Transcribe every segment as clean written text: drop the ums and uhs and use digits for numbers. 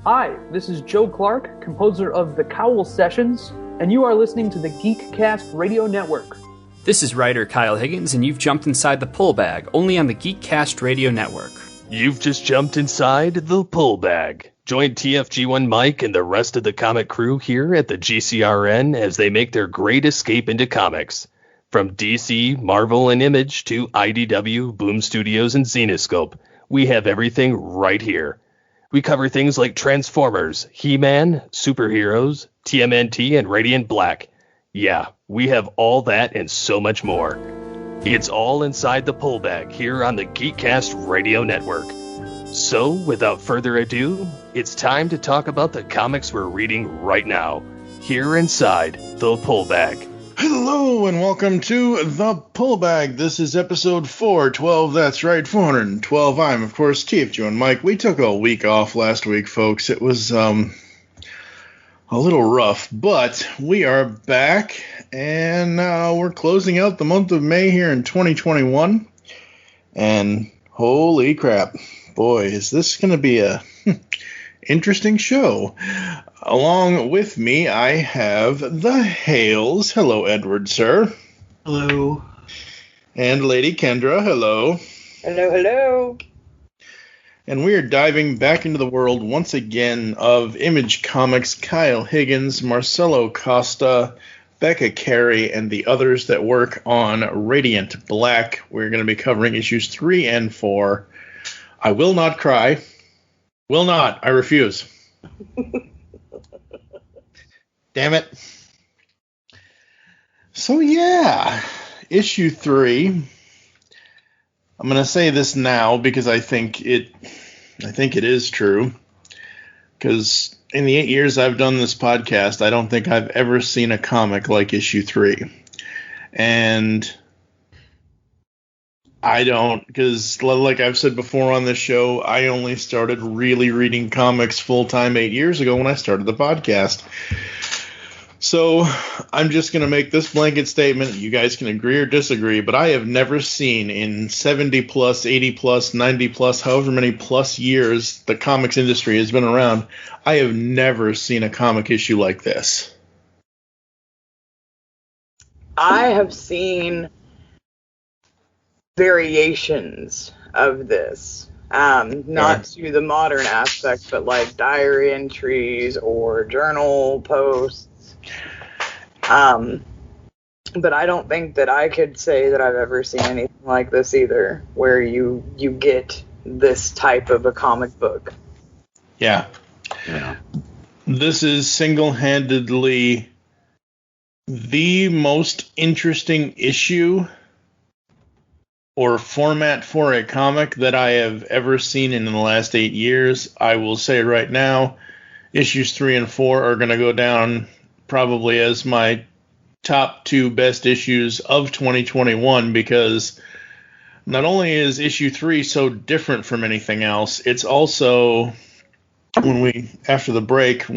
Hi, this is Joe Clark, composer of The Cowl Sessions, and you are listening to the Geekcast Radio Network. This is writer Kyle Higgins, and you've jumped inside the pull bag, only on the Geekcast Radio Network. You've just jumped inside the pull bag. Join TFG1Mike and the rest of the comic crew here at the GCRN as they make their great escape into comics. From DC, Marvel, and Image to IDW, Boom Studios, and Zenescope, we have everything right here. We cover things like Transformers, He-Man, superheroes, TMNT, and Radiant Black. Yeah, we have all that and so much more. It's all inside the pull bag here on the Geekcast Radio Network. So, without further ado, it's time to talk about the comics we're reading right now, here inside the pull bag. Hello and welcome to The Pull Bag. This is episode 412, that's right, 412. I'm, of course, TFG1Mike. We took a week off last week, folks. It was a little rough, but we are back, and we're closing out the month of May here in 2021. And holy crap, boy, is this going to be a interesting show. Along with me, I have the Hales. Hello, Edward, sir. Hello. And Lady Kendra. Hello. Hello, hello. And we are diving back into the world once again of Image Comics, Kyle Higgins, Marcelo Costa, Becca Carey, and the others that work on Radiant Black. We're going to be covering issues 3 and 4. I will not cry. Will not. I refuse. Damn it. So yeah, issue 3. I'm going to say this now because I think it is true. Because in the 8 years I've done this podcast, I don't think I've ever seen a comic like issue 3. And I don't, because like I've said before on this show, I only started really reading comics full-time 8 years ago when I started the podcast. So I'm just going to make this blanket statement. You guys can agree or disagree, but I have never seen in 70 plus, 80 plus, 90 plus, however many plus years the comics industry has been around, I have never seen a comic issue like this. I have seen variations of this, not to the modern aspect, but like diary entries or journal posts. But I don't think that I could say that I've ever seen anything like this either, where you get this type of a comic book. Yeah. This is single-handedly the most interesting issue or format for a comic that I have ever seen in the last 8 years. I will say right now, issues 3 and 4 are going to go down probably as my top 2 best issues of 2021, because not only is issue 3 so different from anything else, it's also, when we take the break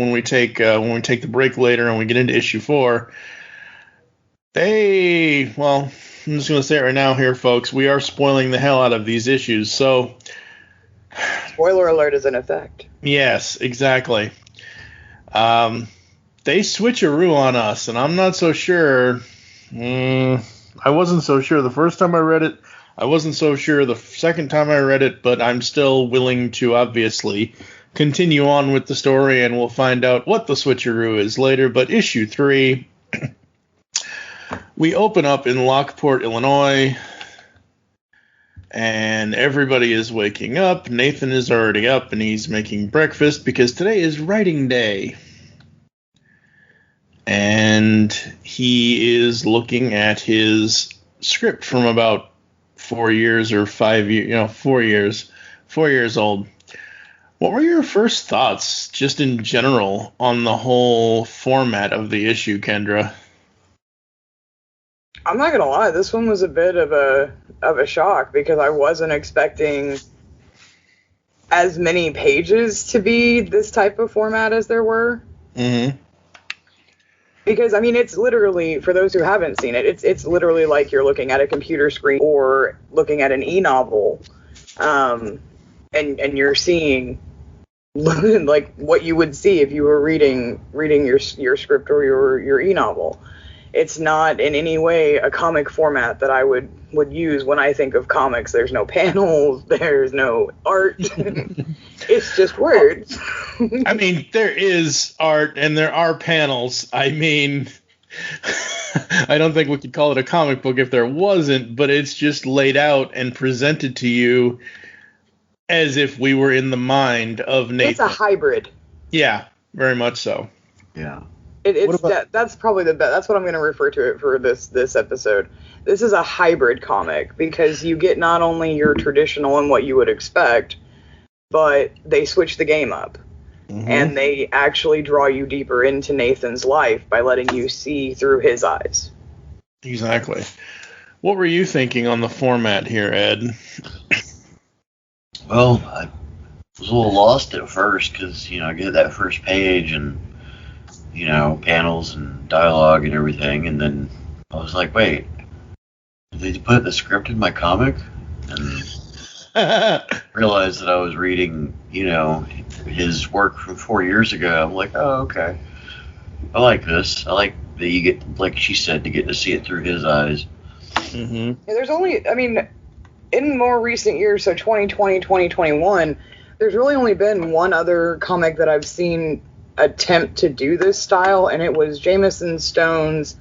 later and we get into issue 4, I'm just going to say it right now here, folks, we are spoiling the hell out of these issues. So, spoiler alert is in effect. Yes, exactly. They switcheroo on us, and I'm not so sure. I wasn't so sure the first time I read it. I wasn't so sure the second time I read it, but I'm still willing to obviously continue on with the story, and we'll find out what the switcheroo is later. But issue 3, we open up in Lockport, Illinois, and everybody is waking up. Nathan is already up, and he's making breakfast because today is writing day. And he is looking at his script from about 4 years or 5 years, 4 years, 4 years old. What were your first thoughts, just in general, on the whole format of the issue, Kendra? I'm not gonna lie, this one was a bit of a shock because I wasn't expecting as many pages to be this type of format as there were. Mm-hmm. Because, I mean, it's literally, for those who haven't seen it, it's literally like you're looking at a computer screen or looking at an e-novel, and you're seeing like what you would see if you were reading your script or your e-novel. It's not in any way a comic format that I would use when I think of comics. There's no panels, there's no art. It's just words. I mean, there is art and there are panels. I mean, I don't think we could call it a comic book if there wasn't, but it's just laid out and presented to you as if we were in the mind of Nathan. It's a hybrid. Yeah, very much so. Yeah. That's probably the best. That's what I'm going to refer to it for this episode. This is a hybrid comic because you get not only your traditional and what you would expect, but they switch the game up. Mm-hmm. And they actually draw you deeper into Nathan's life by letting you see through his eyes. Exactly. What were you thinking on the format here, Ed? Well, I was a little lost at first because, I get that first page and, panels and dialogue and everything, and then I was like, wait, did they put the script in my comic? And realized that I was reading, his work from 4 years ago. I'm like, oh, okay. I like this. I like that you get, like she said, to get to see it through his eyes. Mm-hmm. Yeah, there's only, in more recent years, so 2020, 2021, there's really only been one other comic that I've seen attempt to do this style, and it was Jameson Stone's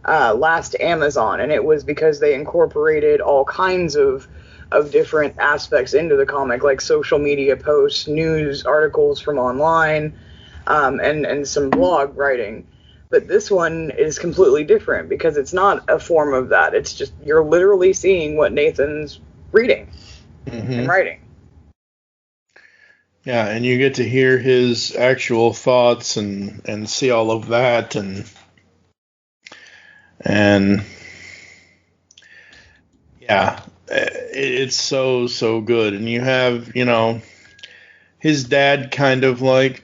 Last Amazon, and it was because they incorporated all kinds of different aspects into the comic, like social media posts, news articles from online, and some blog writing. But this one is completely different because it's not a form of that. It's just you're literally seeing what Nathan's reading and writing. Yeah, and you get to hear his actual thoughts and see all of that and yeah, it's so good. And you have, his dad kind of like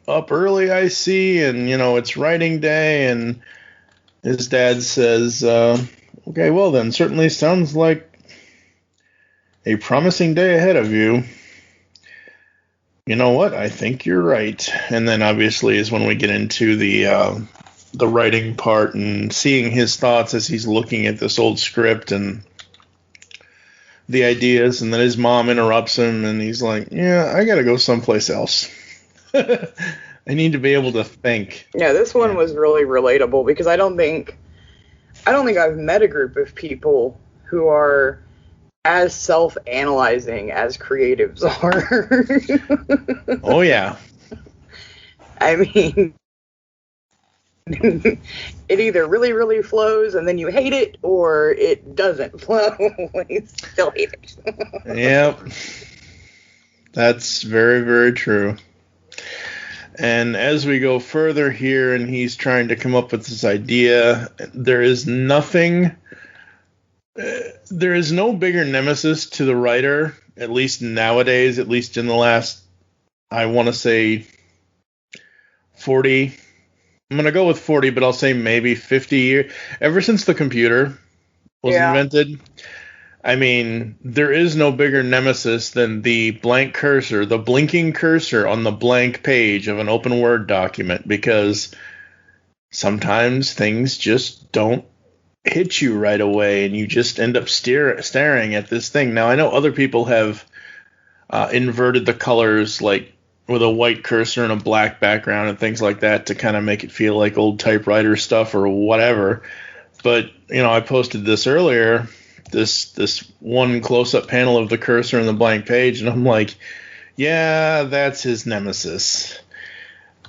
up early, I see, and it's writing day, and his dad says, okay, well then, certainly sounds like a promising day ahead of you. You know what? I think you're right. And then obviously is when we get into the writing part and seeing his thoughts as he's looking at this old script and the ideas, and then his mom interrupts him and he's like, yeah, I gotta go someplace else. I need to be able to think. Yeah, this one was really relatable because I don't think I've met a group of people who are as self-analyzing as creatives are. Oh, yeah. I mean, it either really, really flows and then you hate it, or it doesn't flow and you still hate it. Yep. That's very, very true. And as we go further here and he's trying to come up with this idea, there is no bigger nemesis to the writer, at least nowadays, at least in the last, I want to say 40. I'm going to go with 40, but I'll say maybe 50 years. Ever since the computer was invented, I mean, there is no bigger nemesis than the blank cursor, the blinking cursor on the blank page of an open Word document, because sometimes things just don't hit you right away and you just end up staring at this thing. Now, I know other people have inverted the colors, like with a white cursor and a black background and things like that to kind of make it feel like old typewriter stuff or whatever. But, I posted this earlier, this one close-up panel of the cursor and the blank page, and I'm like, yeah, that's his nemesis.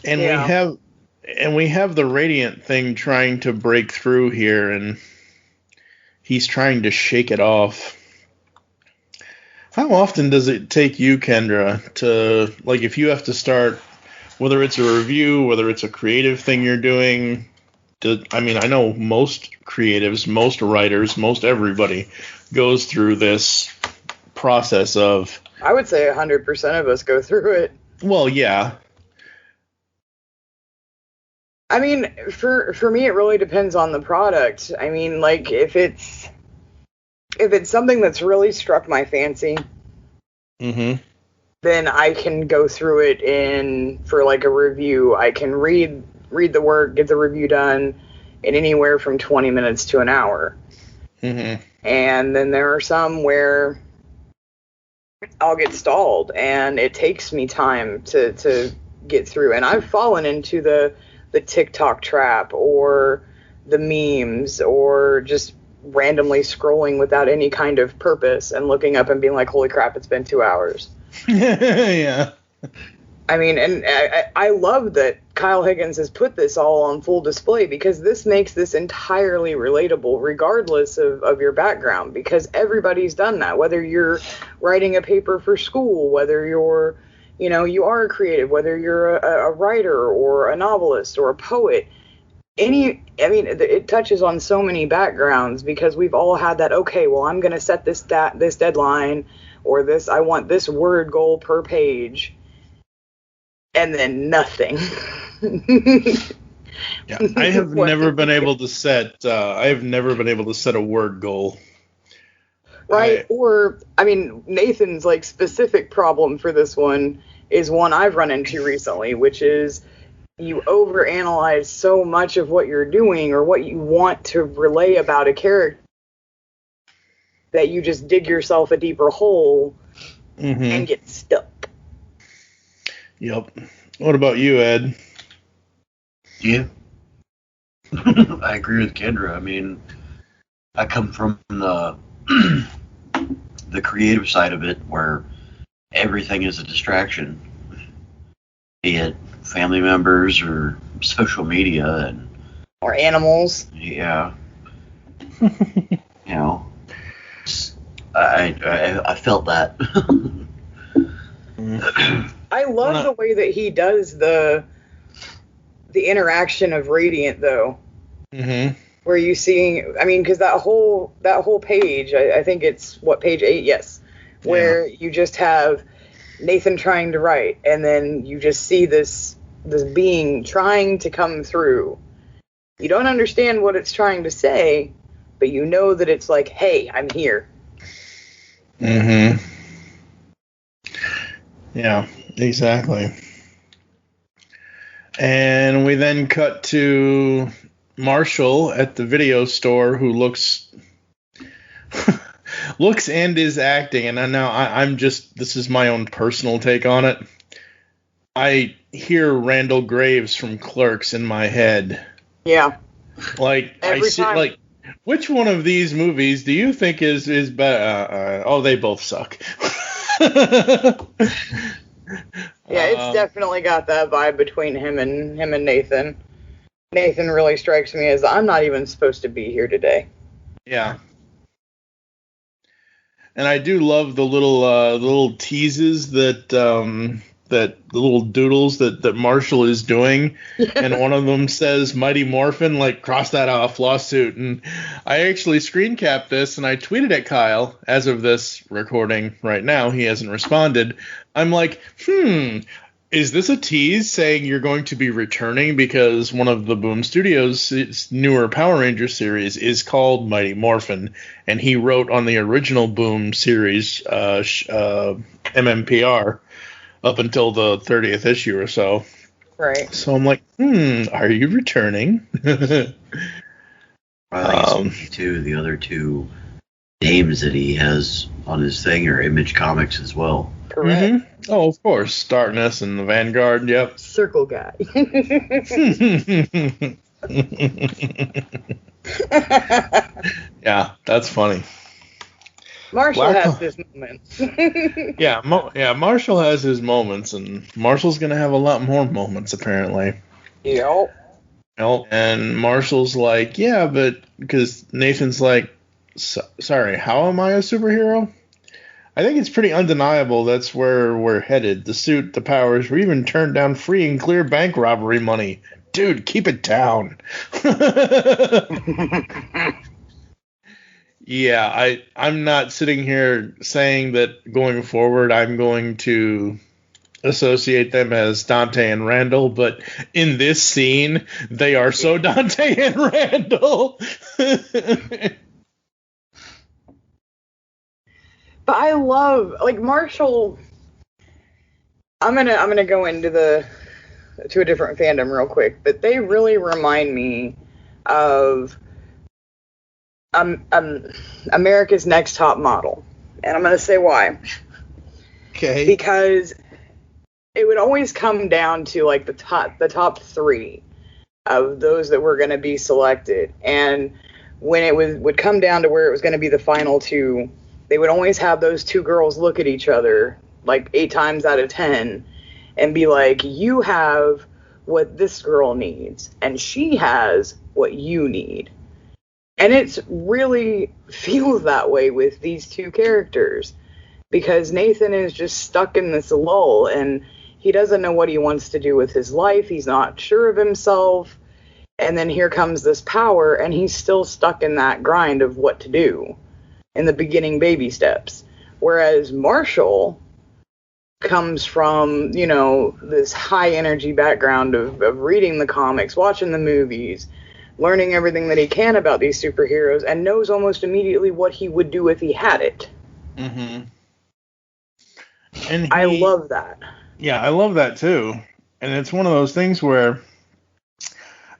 And we have the Radiant thing trying to break through here, and he's trying to shake it off. How often does it take you, Kendra, to, like, if you have to start, whether it's a review, whether it's a creative thing you're doing, I know most creatives, most writers, most everybody goes through this process of... I would say 100% of us go through it. Well, yeah. I mean, for me, it really depends on the product. I mean, like, if it's something that's really struck my fancy, then I can go through it for like a review. I can read the work, get the review done in anywhere from 20 minutes to an hour. Mm-hmm. And then there are some where I'll get stalled, and it takes me time to get through. And I've fallen into the TikTok trap, or the memes, or just randomly scrolling without any kind of purpose and looking up and being like, holy crap, it's been 2 hours. Yeah. I mean, and I love that Kyle Higgins has put this all on full display, because this makes this entirely relatable regardless of your background, because everybody's done that, whether you're writing a paper for school, whether you're, you are creative, whether you're a writer or a novelist or a poet. It touches on so many backgrounds, because we've all had that, okay, well, I'm going to set this deadline, or I want this word goal per page. And then nothing. Yeah, I have never been able to set. A word goal. Right, Nathan's like specific problem for this one is one I've run into recently, which is you overanalyze so much of what you're doing or what you want to relay about a character that you just dig yourself a deeper hole and get stuck. Yep. What about you, Ed? Yeah. I agree with Kendra. I mean, I come from the creative side of it, where everything is a distraction, be it family members or social media or animals. Yeah. I felt that. I love the way that he does the interaction of Radiant, though. Mm-hmm. Where you see, because that whole page, I think it's page 8, yes, where you just have Nathan trying to write, and then you just see this being trying to come through. You don't understand what it's trying to say, but you know that it's like, hey, I'm here. Mm-hmm. Yeah, exactly. And we then cut to Marshall at the video store, who looks and is acting. And now I'm just, this is my own personal take on it. I hear Randall Graves from Clerks in my head. Yeah. Like, every time. Like, which one of these movies do you think is better? They both suck. Yeah, it's definitely got that vibe between him and Nathan. Nathan really strikes me as, I'm not even supposed to be here today. Yeah. And I do love the little teases that the little doodles that Marshall is doing. And one of them says Mighty Morphin, like, cross that off, lawsuit. And I actually screen capped this and I tweeted at Kyle. As of this recording right now, he hasn't responded. I'm like, is this a tease saying you're going to be returning, because one of the Boom Studios' newer Power Rangers series is called Mighty Morphin, and he wrote on the original Boom series, MMPR, up until the 30th issue or so. Right. So I'm like, are you returning? I think it's too. The other two names that he has on his thing are Image Comics as well. Correct. Mm-hmm. Oh, of course. Darkness and the Vanguard, yep. Circle guy. Yeah, that's funny. Marshall has his moments. Marshall has his moments, and Marshall's going to have a lot more moments, apparently. Yep. And Marshall's like, yeah, but, because Nathan's like, sorry, how am I a superhero? I think it's pretty undeniable that's where we're headed. The suit, the powers, we even turned down free and clear bank robbery money. Dude, keep it down. Yeah, I'm not sitting here saying that going forward I'm going to associate them as Dante and Randall, but in this scene, they are so Dante and Randall. But I love, like, Marshall, I'm gonna go into a different fandom real quick, but they really remind me of America's Next Top Model, and I'm gonna say why. Okay. Because it would always come down to like the top 3 of those that were going to be selected, and when it would come down to where it was going to be the final 2, they would always have those 2 girls look at each other like 8 times out of 10 and be like, you have what this girl needs and she has what you need. And it really feels that way with these 2 characters, because Nathan is just stuck in this lull and he doesn't know what he wants to do with his life. He's not sure of himself. And then here comes this power, and he's still stuck in that grind of what to do in the beginning baby steps. Whereas Marshall comes from, this high energy background of reading the comics, watching the movies, learning everything that he can about these superheroes, and knows almost immediately what he would do if he had it. Mm-hmm. And I love that. Yeah, I love that too. And it's one of those things where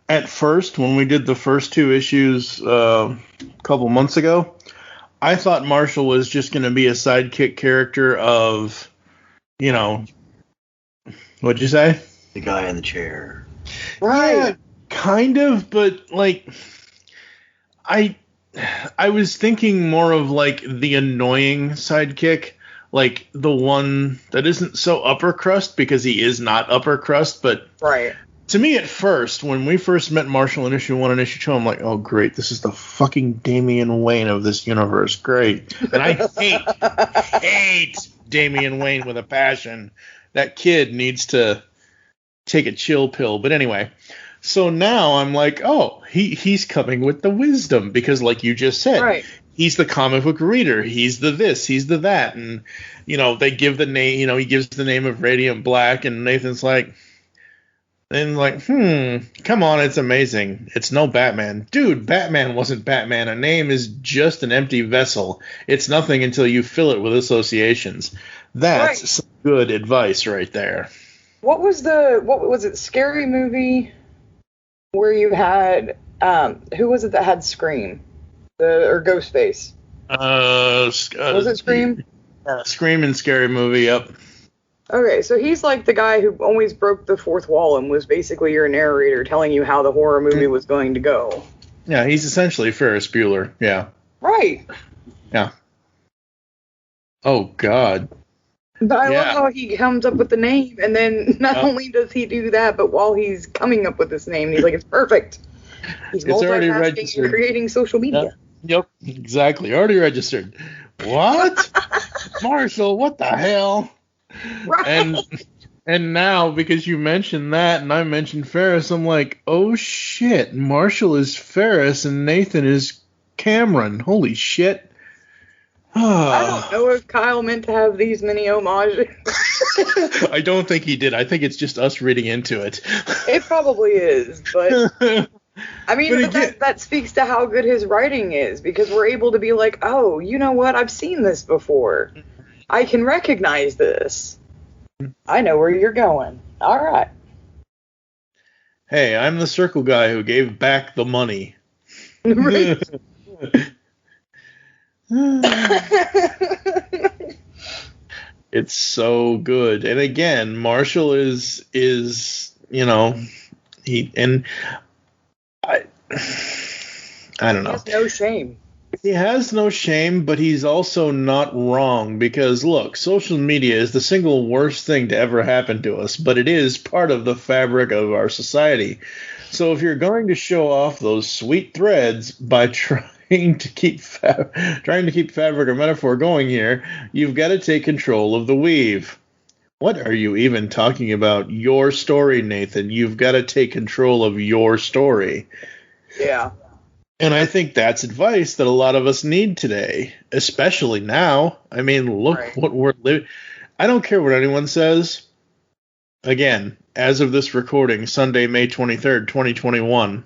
at first, when we did the first 2 issues a couple months ago, I thought Marshall was just going to be a sidekick character of, what'd you say? The guy in the chair. Right. Yeah, kind of, but like, I was thinking more of like the annoying sidekick, like the one that isn't so upper crust, because he is not upper crust, but right. To me, at first, when we first met Marshall in issue 1 and issue 2, I'm like, oh, great, this is the fucking Damian Wayne of this universe. Great. And I hate Damian Wayne with a passion. That kid needs to take a chill pill. But anyway, so now I'm like, oh, he's coming with the wisdom, because like you just said, right. He's the comic book reader. He's the this, he's the that. And, they give the name, he gives the name of Radiant Black, and Nathan's like, come on, it's amazing. It's no Batman. Dude, Batman wasn't Batman. A name is just an empty vessel. It's nothing until you fill it with associations. That's some good advice right there. What was it, Scary Movie, where you had, who was it that had Scream? Or Ghostface? Was it Scream? Scream and Scary Movie, yep. Okay, so he's like the guy who always broke the fourth wall and was basically your narrator telling you how the horror movie was going to go. Yeah, he's essentially Ferris Bueller, yeah. Right. Yeah. Oh, God. But I love how he comes up with the name, and then not only does he do that, but while he's coming up with this name, he's like, it's perfect. He's already multitasking registered. and creating social media. Yep, exactly. Already registered. What? Marshall, what the hell? Right. And now, because you mentioned that and I mentioned Ferris, I'm like, oh shit, Marshall is Ferris and Nathan is Cameron. Holy shit. I don't know if Kyle meant to have these many homages. I don't think he did. I think it's just us reading into it. It probably is, but I mean, that speaks to how good his writing is, because we're able to be like, oh, you know what? I've seen this before. I can recognize this. I know where you're going. All right. Hey, I'm the circle guy who gave back the money. Right. It's so good. And again, Marshall is I don't know. He has no shame. He has no shame, but he's also not wrong, because look, social media is the single worst thing to ever happen to us, but it is part of the fabric of our society. So if you're going to show off those sweet threads by trying to keep fabric or metaphor going here, you've got to take control of the weave. What are you even talking about? Your story, Nathan. You've got to take control of your story. Yeah. And I think that's advice that a lot of us need today, especially now. I mean, look what we're living. I don't care what anyone says. Again, as of this recording, Sunday, May 23rd, 2021,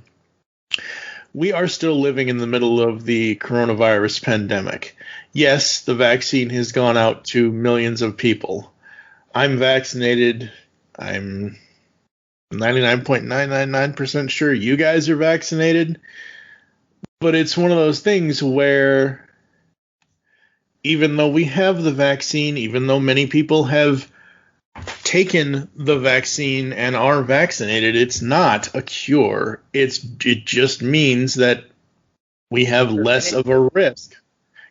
we are still living in the middle of the coronavirus pandemic. Yes, the vaccine has gone out to millions of people. I'm vaccinated. I'm 99.999% sure you guys are vaccinated. But it's one of those things where even though we have the vaccine, even though many people have taken the vaccine and are vaccinated, it's not a cure. It just means that we have less of a risk.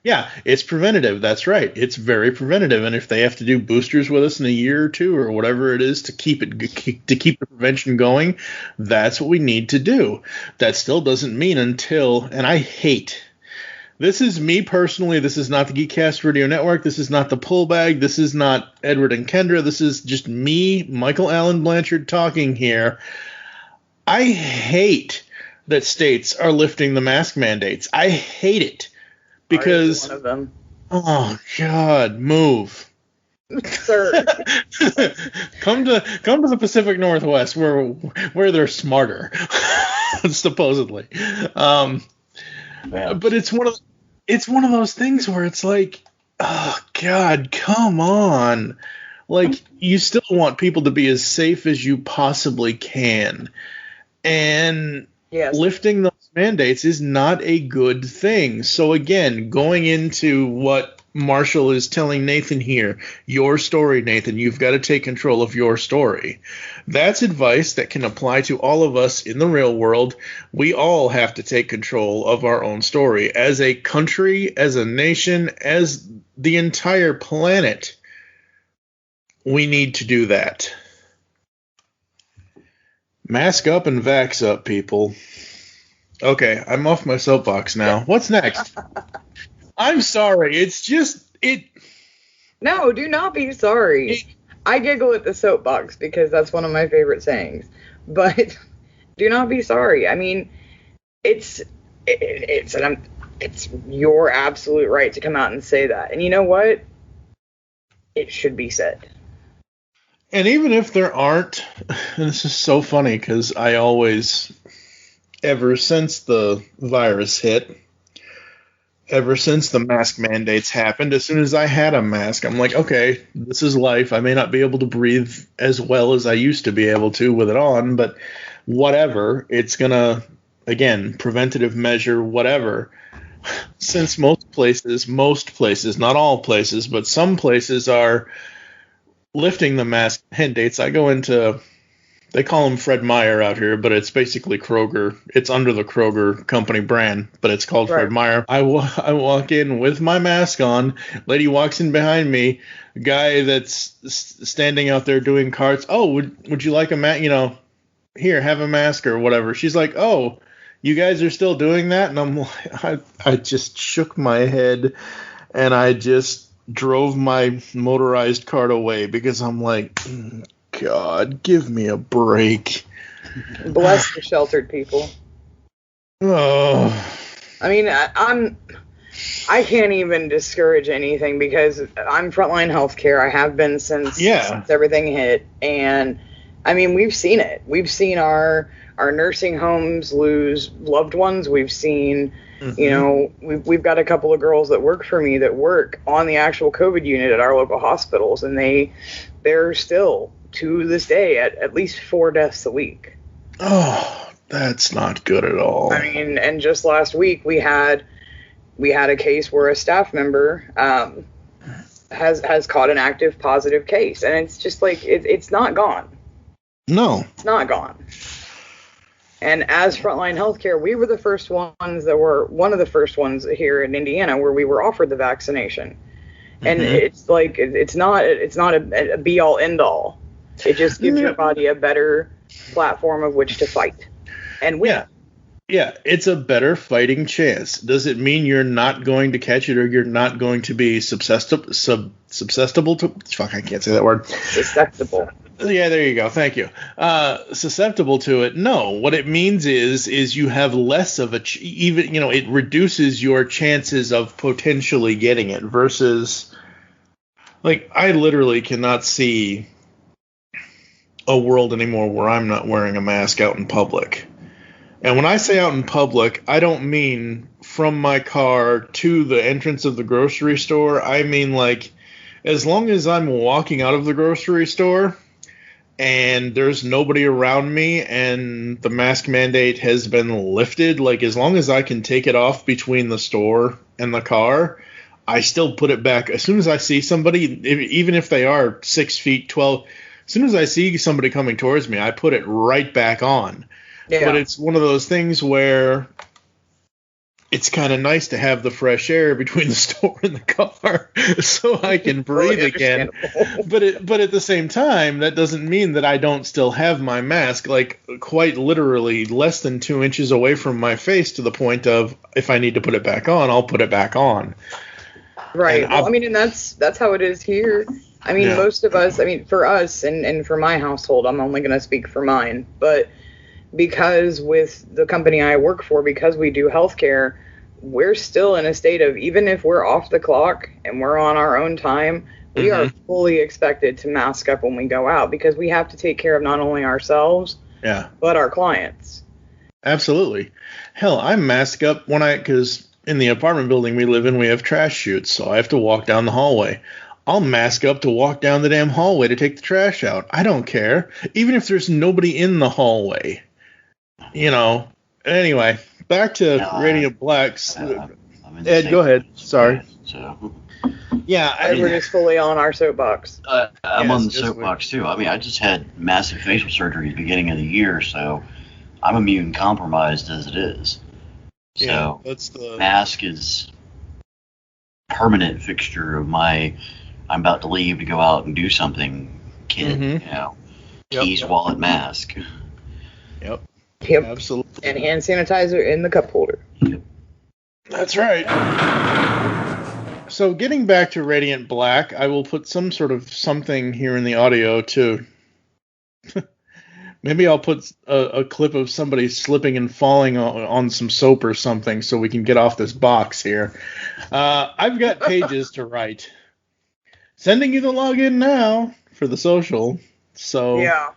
Yeah, it's preventative. That's right. It's very preventative. And if they have to do boosters with us in a year or two or whatever it is to keep the prevention going, that's what we need to do. That still doesn't mean until, and I hate, this is me personally. This is not the Geekcast Radio Network. This is not the Pull Bag. This is not Edward and Kendra. This is just me, Michael Allen Blanchard, talking here. I hate that states are lifting the mask mandates. I hate it. Because, one of them. Oh God, move, sir. come to the Pacific Northwest where they're smarter, supposedly. But it's one of those things where it's like, oh God, come on, like you still want people to be as safe as you possibly can, and lifting those mandates is not a good thing. So again, going into what Marshall is telling Nathan here, your story, Nathan, you've got to take control of your story. That's advice that can apply to all of us in the real world. We all have to take control of our own story. As a country, as a nation, as the entire planet, we need to do that. Mask up and vax up, people. Okay, I'm off my soapbox now. What's next? I'm sorry. It's just it. No, do not be sorry. I giggle at the soapbox because that's one of my favorite sayings. But do not be sorry. I mean, it's your absolute right to come out and say that. And you know what? It should be said. And even if there aren't, and this is so funny because I always, ever since the virus hit, ever since the mask mandates happened, as soon as I had a mask, I'm like, okay, this is life. I may not be able to breathe as well as I used to be able to with it on, but whatever. It's going to, again, preventative measure, whatever. Since most places, not all places, but some places are lifting the mask mandates, I go into, they call him Fred Meyer out here, but it's basically Kroger. It's under the Kroger company brand, but it's called Fred Meyer. I walk in with my mask on. Lady walks in behind me. Guy that's standing out there doing carts. Oh, would you like a mask? You know, here, have a mask or whatever. She's like, oh, you guys are still doing that? And I'm like, I just shook my head and I just drove my motorized cart away because I'm like, God, give me a break. Bless the sheltered people. Oh. I mean, I can't even discourage anything because I'm frontline healthcare. I have been since everything hit. And, I mean, we've seen it. We've seen our nursing homes lose loved ones. We've seen, you know, we've got a couple of girls that work for me that work on the actual COVID unit at our local hospitals. And they're still, to this day, at least 4 deaths a week. Oh, that's not good at all. I mean, and just last week we had a case where a staff member has caught an active positive case, and it's just like it's not gone. No, it's not gone. And as frontline healthcare, we were one of the first ones here in Indiana where we were offered the vaccination. And it's like it's not a be all end all. It just gives your body a better platform of which to fight and win. Yeah, it's a better fighting chance. Does it mean you're not going to catch it or you're not going to be susceptible to? Fuck, I can't say that word. Susceptible. Yeah, there you go. Thank you. Susceptible to it? No. What it means is you have less of even, you know, it reduces your chances of potentially getting it versus, like, I literally cannot see a world anymore where I'm not wearing a mask out in public. And when I say out in public, I don't mean from my car to the entrance of the grocery store. I mean, like, as long as I'm walking out of the grocery store and there's nobody around me and the mask mandate has been lifted, like as long as I can take it off between the store and the car, I still put it back. As soon as I see somebody, even if they are 6 feet, 12, as soon as I see somebody coming towards me, I put it right back on. Yeah. But it's one of those things where it's kind of nice to have the fresh air between the store and the car so I can breathe again. But at the same time, that doesn't mean that I don't still have my mask, like quite literally less than 2 inches away from my face, to the point of if I need to put it back on, I'll put it back on. Right. Well, I mean, and that's how it is here. I mean, most of us, I mean, for us and for my household, I'm only going to speak for mine, but because with the company I work for, because we do healthcare, we're still in a state of, even if we're off the clock and we're on our own time, we are fully expected to mask up when we go out, because we have to take care of not only ourselves, but our clients. Absolutely. Hell, I mask up because in the apartment building we live in, we have trash chutes, so I have to walk down the hallway. I'll mask up to walk down the damn hallway to take the trash out. I don't care. Even if there's nobody in the hallway. You know. Anyway, back to Radiant Blacks. Ed, go ahead. Sorry. Yeah, we're just fully on our soapbox. I'm on the soapbox too. I mean, I just had massive facial surgery at the beginning of the year, so I'm immune compromised as it is. So mask is permanent fixture of my I'm about to leave to go out and do something kit, you know. Keys, wallet, mask. Yep. Absolutely. And hand sanitizer in the cup holder. Yep. That's right. So getting back to Radiant Black, I will put some sort of something here in the audio to... Maybe I'll put a clip of somebody slipping and falling on some soap or something so we can get off this box here. I've got pages to write. Sending you the login now for the social. So yeah.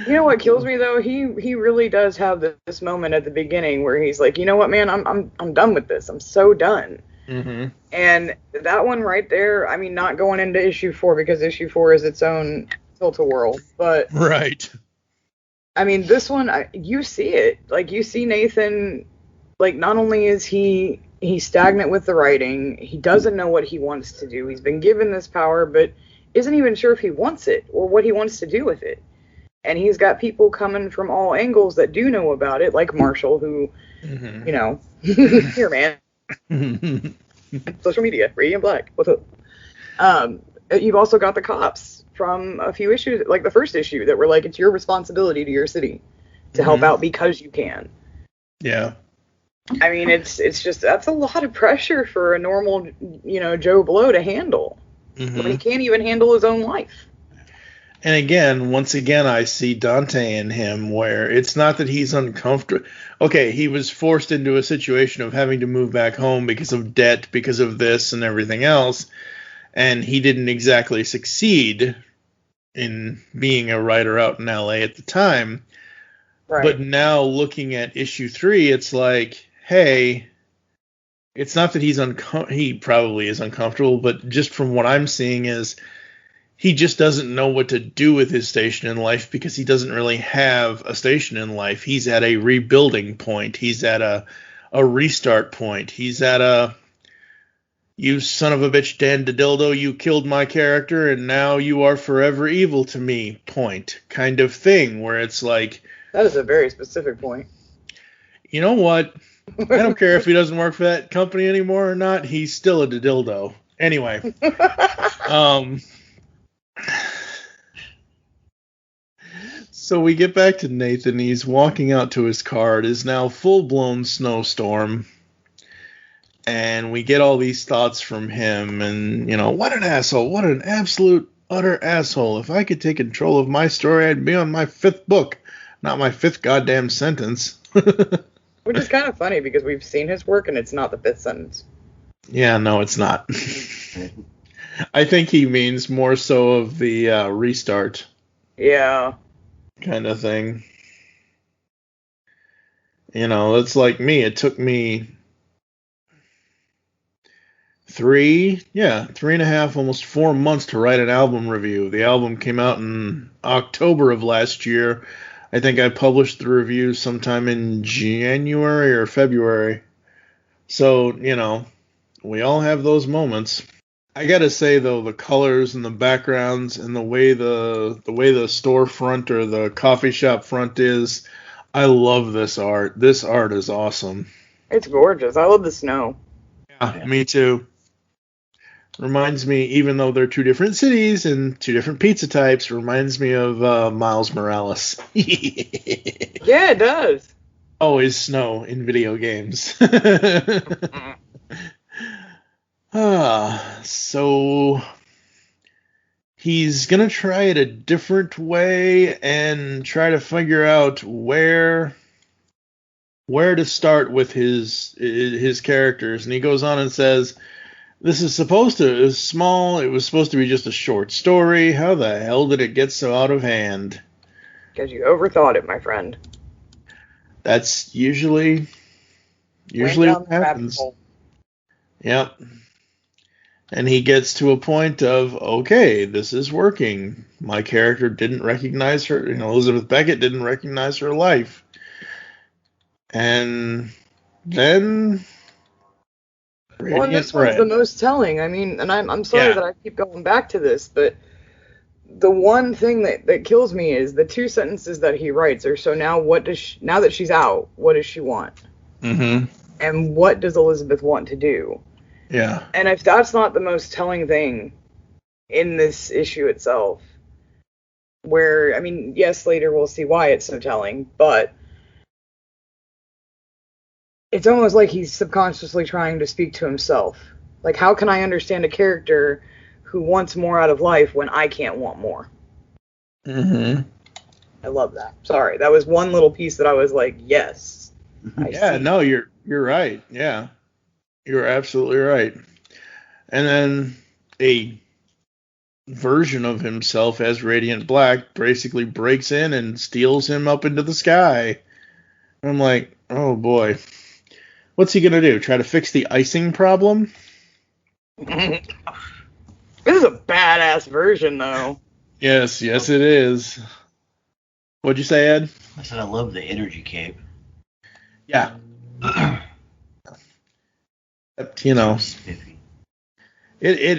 You know what kills me though? He really does have this moment at the beginning where he's like, you know what, man, I'm done with this. I'm so done. Mm-hmm. And that one right there. I mean, not going into issue 4 because issue 4 is its own tilt-a-whirl, but right. I mean, this one, you see it. Like, you see Nathan, like, not only is he's stagnant with the writing, he doesn't know what he wants to do. He's been given this power, but isn't even sure if he wants it or what he wants to do with it. And he's got people coming from all angles that do know about it, like Marshall, who, you know, here, man. Social media, Radiant Black, what's up? You've also got the cops from a few issues, like the first issue, that were like, it's your responsibility to your city to help out because you can. Yeah. I mean, it's just, that's a lot of pressure for a normal, you know, Joe Blow to handle when he can't even handle his own life. And again, once again, I see Dante in him, where it's not that he's uncomfortable. Okay, he was forced into a situation of having to move back home because of debt, because of this and everything else, and he didn't exactly succeed in being a writer out in LA at the time. Right. But now looking at issue 3, it's like, hey, it's not that he probably is uncomfortable, but just from what I'm seeing is he just doesn't know what to do with his station in life because he doesn't really have a station in life. He's at a rebuilding point. He's at a restart point. He's at a, you son of a bitch, Dan DeDildo, you killed my character and now you are forever evil to me point kind of thing, where it's like... That is a very specific point. You know what? I don't care if he doesn't work for that company anymore or not. He's still a DeDildo. Anyway. So we get back to Nathan. He's walking out to his car. It is now full-blown snowstorm. And we get all these thoughts from him. And, you know, what an asshole. What an absolute, utter asshole. If I could take control of my story, I'd be on my 5th book. Not my 5th goddamn sentence. Which is kind of funny because we've seen his work and it's not the 5th sentence. Yeah, no, it's not. I think he means more so of the restart. Yeah. Kind of thing. You know, it's like me. It took me 3.5, almost 4 months to write an album review. The album came out in October of last year. I think I published the review sometime in January or February. So, we all have those moments. I gotta say though, the colors and the backgrounds and the way the storefront or the coffee shop front is, I love this art. This art is awesome. It's gorgeous. I love the snow. Yeah, me too. Reminds me, even though they're two different cities and two different pizza types, reminds me of Miles Morales. Yeah, it does. Always snow in video games. So he's going to try it a different way and try to figure out where to start with his characters. And he goes on and says, this is it was small, it was supposed to be just a short story. How the hell did it get so out of hand? Because you overthought it, my friend. That's usually what happens. Yep. And he gets to a point of, okay, this is working. My character didn't recognize her, Elizabeth Beckett didn't recognize her life. And then... Well, and this one's the most telling. I mean, and I'm sorry that I keep going back to this, but the one thing that kills me is the two sentences that he writes are, so now now that she's out, what does she want? Mm-hmm. And what does Elizabeth want to do? Yeah. And if that's not the most telling thing in this issue itself, where, I mean, yes, later we'll see why it's so telling, but it's almost like he's subconsciously trying to speak to himself. Like, how can I understand a character who wants more out of life when I can't want more? Mm-hmm. I love that. Sorry, that was one little piece that I was like, yes. No, you're right. Yeah. You're absolutely right. And then a version of himself as Radiant Black basically breaks in and steals him up into the sky. I'm like, oh boy. What's he going to do? Try to fix the icing problem? This is a badass version, though. Yes, it is. What'd you say, Ed? I said I love the energy cape. Yeah. It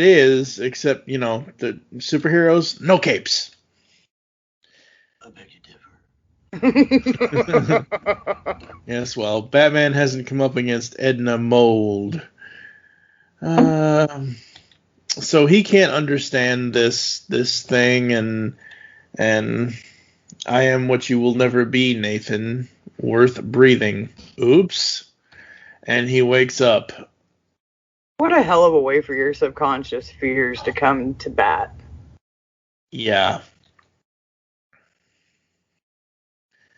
is, except, the superheroes, no capes. I beg you differ. Yes, well, Batman hasn't come up against Edna Mold. So he can't understand this thing, and I am what you will never be, Nathan, worth breathing. Oops. And he wakes up. What a hell of a way for your subconscious fears to come to bat. Yeah.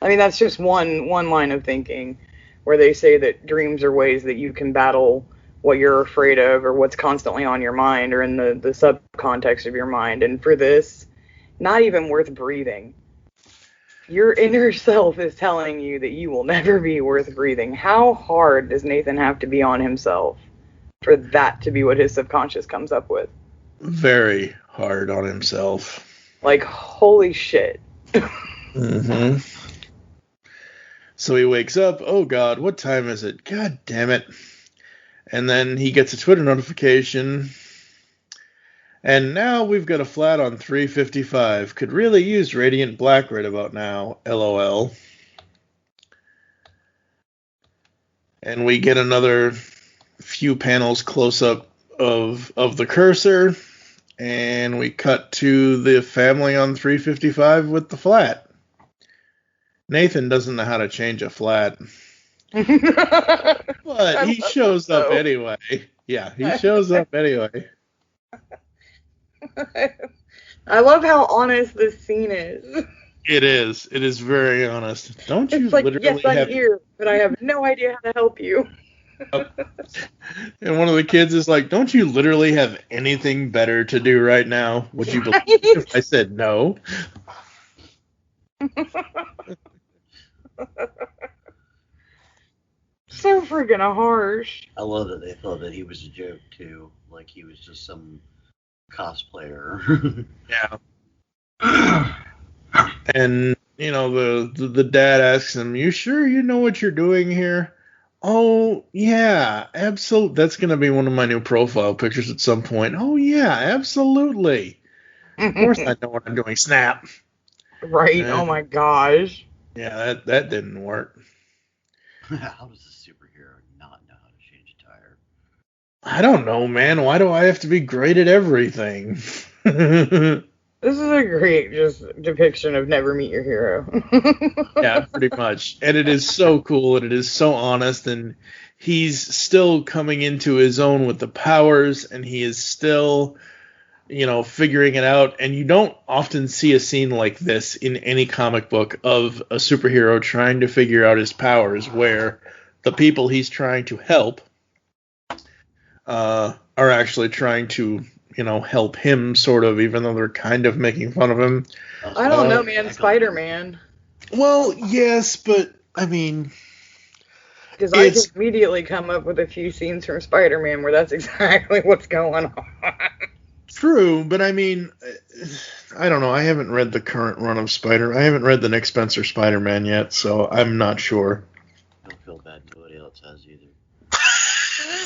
I mean, that's just one line of thinking where they say that dreams are ways that you can battle what you're afraid of or what's constantly on your mind or in the subcontext of your mind. And for this, not even worth breathing. Your inner self is telling you that you will never be worth breathing. How hard does Nathan have to be on himself for that to be what his subconscious comes up with? Very hard on himself. Like, holy shit. Mm-hmm. So he wakes up, oh God, what time is it? God damn it. And then he gets a Twitter notification. And now we've got a flat on 355. Could really use Radiant Black right about now. LOL. And we get another few panels close up of the cursor. And we cut to the family on 355 with the flat. Nathan doesn't know how to change a flat. But he shows up anyway. Yeah, he shows up anyway. I love how honest this scene is. It is. It is very honest. Don't you like, literally yes, I'm here, but I have no idea how to help you. And one of the kids is like, don't you literally have anything better to do right now? Would you believe if I said no? So freaking harsh. I love that they thought that he was a joke, too. like he was just some cosplayer. Yeah. And, the dad asks him, "You sure you know what you're doing here?" "Oh, yeah, absolutely. That's going to be one of my new profile pictures at some point." "Oh, yeah, absolutely. Of course I know what I'm doing." Snap. Right. Oh my gosh. Yeah, that didn't work. How does a superhero not know how to change a tire? I don't know, man. Why do I have to be great at everything? This is a great just depiction of never meet your hero. Yeah, pretty much. And it is so cool, and it is so honest, and he's still coming into his own with the powers, and he is still, figuring it out. And you don't often see a scene like this in any comic book of a superhero trying to figure out his powers, where the people he's trying to help are actually trying to help him, sort of, even though they're kind of making fun of him. I don't know, man. Spider-Man. Well, yes, but, I mean... Because I can immediately come up with a few scenes from Spider-Man where that's exactly what's going on. True, but I mean, I don't know. I haven't read the current run of I haven't read the Nick Spencer Spider-Man yet, so I'm not sure. Don't feel bad. Nobody else has either.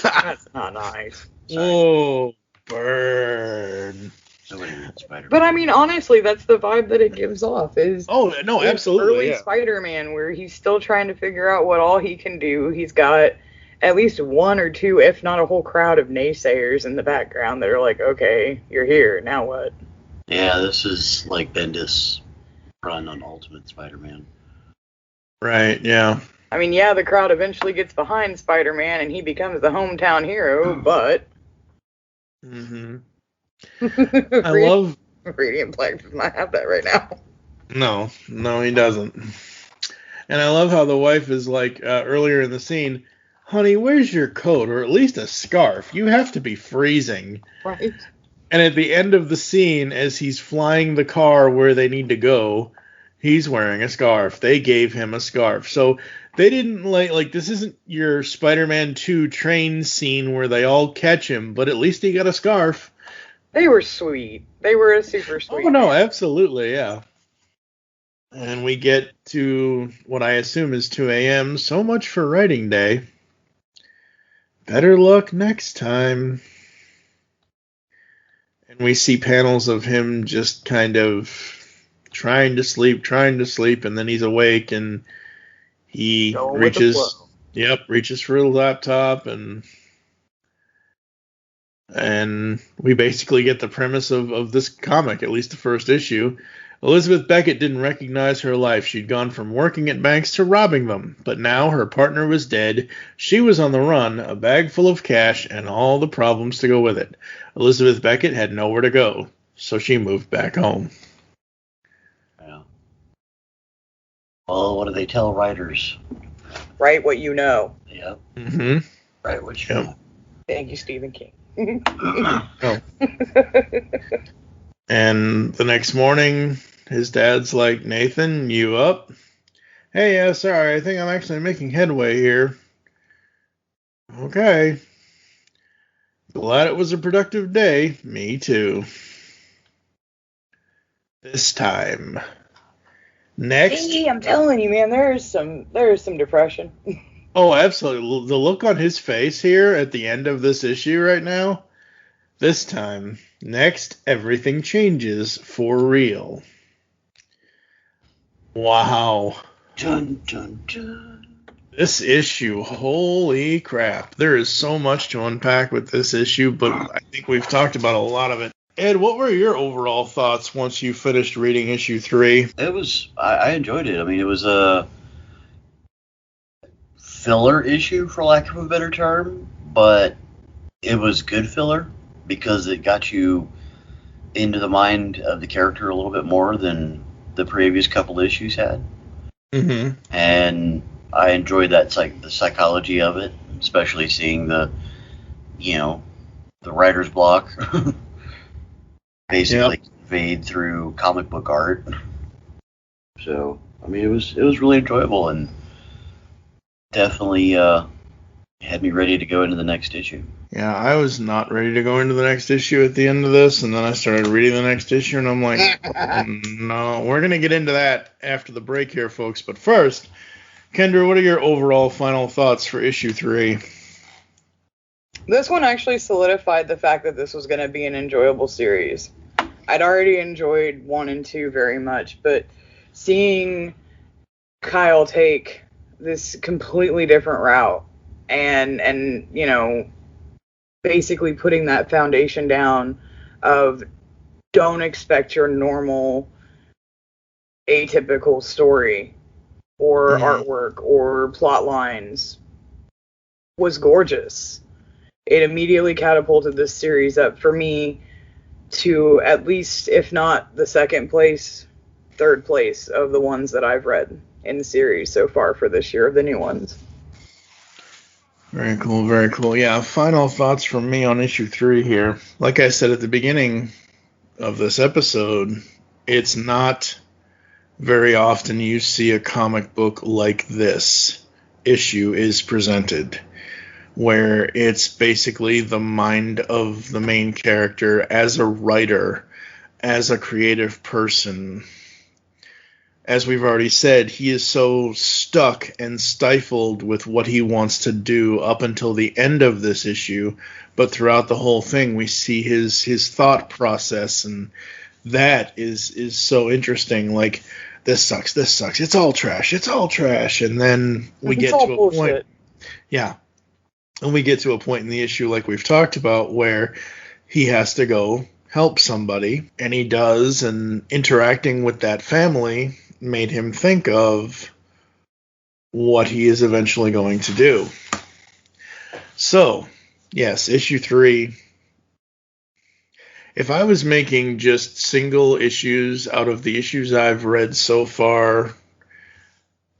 That's not nice. Whoa, burn. Nobody reads Spider-Man. But I mean, honestly, that's the vibe that it gives off. Absolutely. Early Spider-Man, where he's still trying to figure out what all he can do. He's got at least one or two, if not a whole crowd of naysayers in the background that are like, "Okay, you're here. Now what?" Yeah, this is like Bendis' run on Ultimate Spider-Man. Right. Yeah. I mean, yeah, the crowd eventually gets behind Spider-Man and he becomes the hometown hero, but... Mm-hmm. I love... Radiant Black does not have that right now. No, he doesn't. And I love how the wife is like, earlier in the scene, "Honey, where's your coat? Or at least a scarf. You have to be freezing." Right. And at the end of the scene, as he's flying the car where they need to go, he's wearing a scarf. They gave him a scarf. So they didn't like this isn't your Spider-Man 2 train scene where they all catch him, but at least he got a scarf. They were sweet. They were a super sweet. Oh, no, absolutely, yeah. And we get to what I assume is 2 a.m. So much for writing day. Better luck next time. And we see panels of him just kind of trying to sleep, and then he's awake, and he reaches for a laptop, and we basically get the premise of this comic, at least the first issue. Elizabeth Beckett didn't recognize her life. She'd gone from working at banks to robbing them, but now her partner was dead. She was on the run, a bag full of cash, and all the problems to go with it. Elizabeth Beckett had nowhere to go, so she moved back home. Yeah. Well, what do they tell writers? Write what you know. Yep. Mm-hmm. Write what you know. Thank you, Stephen King. Oh. And the next morning, his dad's like, "Nathan, you up?" "Hey, yeah, sorry, I think I'm actually making headway here." "Okay. Glad it was a productive day." "Me too." This time. Next. Hey, I'm telling you, man, there is some depression. Oh, absolutely. The look on his face here at the end of this issue right now. This time. Next, everything changes for real. Wow. Dun, dun, dun. This issue, holy crap. There is so much to unpack with this issue, but I think we've talked about a lot of it. Ed, what were your overall thoughts once you finished reading issue 3? I enjoyed it. I mean, it was a filler issue, for lack of a better term, but it was good filler because it got you into the mind of the character a little bit more than the previous couple issues had. Mm-hmm. And I enjoyed that, the psychology of it, especially seeing the writer's block basically fade through comic book art. So, I mean, it was really enjoyable and definitely had me ready to go into the next issue. Yeah, I was not ready to go into the next issue at the end of this, and then I started reading the next issue, and I'm like, no, we're going to get into that after the break here, folks. But first, Kendra, what are your overall final thoughts for issue 3? This one actually solidified the fact that this was going to be an enjoyable series. I'd already enjoyed 1 and 2 very much, but seeing Kyle take this completely different route and you know, basically putting that foundation down of don't expect your normal atypical story or artwork or plot lines was gorgeous. It immediately catapulted this series up for me to at least, if not the second place, third place of the ones that I've read in the series so far for this year, of the new ones. Very cool, very cool. Yeah, final thoughts from me on issue 3 here. Like I said at the beginning of this episode, it's not very often you see a comic book like this issue is presented, where it's basically the mind of the main character as a writer, as a creative person. As we've already said, he is so stuck and stifled with what he wants to do up until the end of this issue, but throughout the whole thing we see his thought process, and that is so interesting. Like, this sucks, it's all trash, and then we get to a point. Yeah. And we get to a point in the issue, like we've talked about, where he has to go help somebody, and he does, and interacting with that family made him think of what he is eventually going to do. So, yes, issue 3. If I was making just single issues out of the issues I've read so far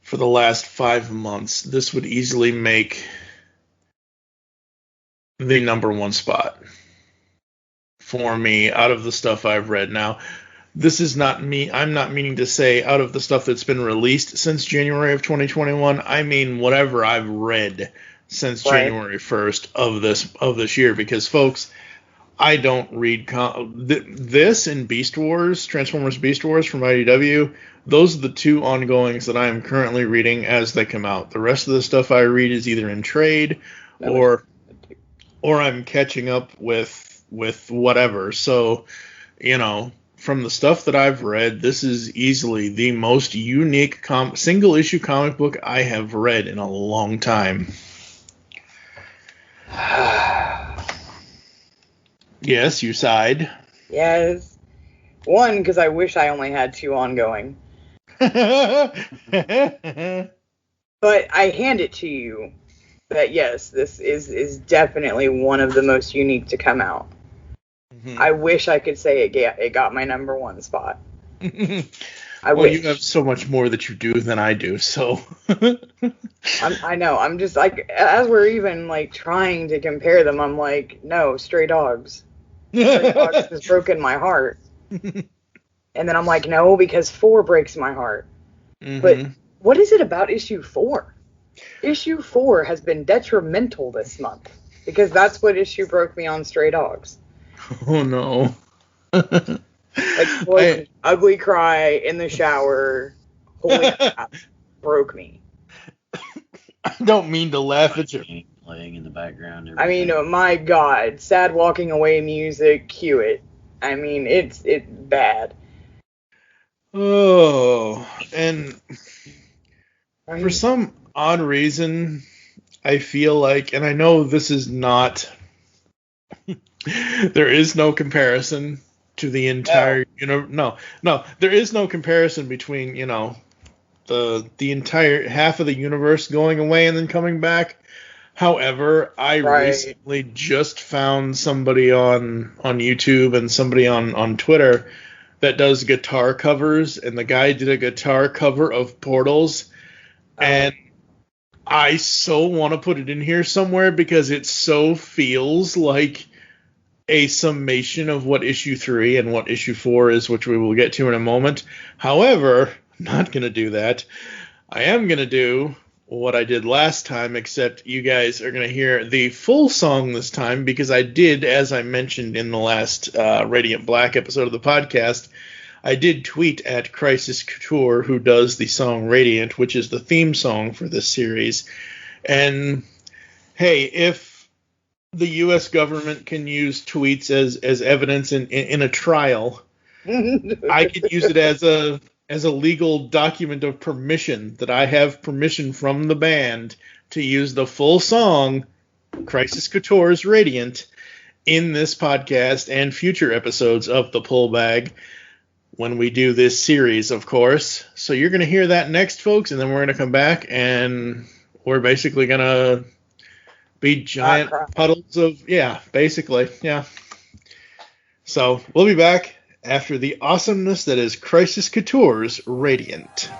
for the last 5 months, this would easily make the number 1 spot for me out of the stuff I've read. Now, this is not me. I'm not meaning to say out of the stuff that's been released since January of 2021. I mean whatever I've read since January 1st of this year, because folks, I don't read this and Beast Wars, Transformers Beast Wars from IDW. Those are the 2 ongoings that I am currently reading as they come out. The rest of the stuff I read is either in trade or I'm catching up with whatever. So, you know, from the stuff that I've read, this is easily the most unique single-issue comic book I have read in a long time. Yes, you sighed. Yes. 1, because I wish I only had 2 ongoing. But I hand it to you that, yes, this is definitely one of the most unique to come out. Mm-hmm. I wish I could say it got my number 1 spot. I wish. You have so much more that you do than I do, so. I know. I'm just like, as we're even like trying to compare them, I'm like, no, Stray Dogs. Stray Dogs has broken my heart. And then I'm like, no, because 4 breaks my heart. Mm-hmm. But what is it about issue 4? Issue 4 has been detrimental this month, because that's what issue broke me on Stray Dogs. Oh no. Like, ugly cry in the shower. Holy crap. Broke me. I don't mean to laugh at you. Playing in the background. I mean, oh my God. Sad walking away music. Cue it. I mean, it's bad. Oh, and for some odd reason, I feel like, and I know this is not, there is no comparison to the entire, no, there is no comparison between, the entire half of the universe going away and then coming back. However, I recently just found somebody on YouTube and somebody on Twitter that does guitar covers, and the guy did a guitar cover of Portals, and I so want to put it in here somewhere because it so feels like a summation of what issue 3 and what issue 4 is, which we will get to in a moment. However, I'm not going to do that. I am going to do what I did last time, except you guys are going to hear the full song this time, because I did, as I mentioned in the last Radiant Black episode of the podcast, I did tweet at Crisis Couture, who does the song Radiant, which is the theme song for this series. And, hey, if the U.S. government can use tweets as evidence in a trial, I could use it as a legal document of permission, that I have permission from the band to use the full song, Crisis Couture's Radiant, in this podcast and future episodes of the Pull Bag when we do this series, of course. So you're going to hear that next, folks, and then we're going to come back and we're basically going to be giant puddles of, basically. So we'll be back after the awesomeness that is Crisis Couture's Radiant.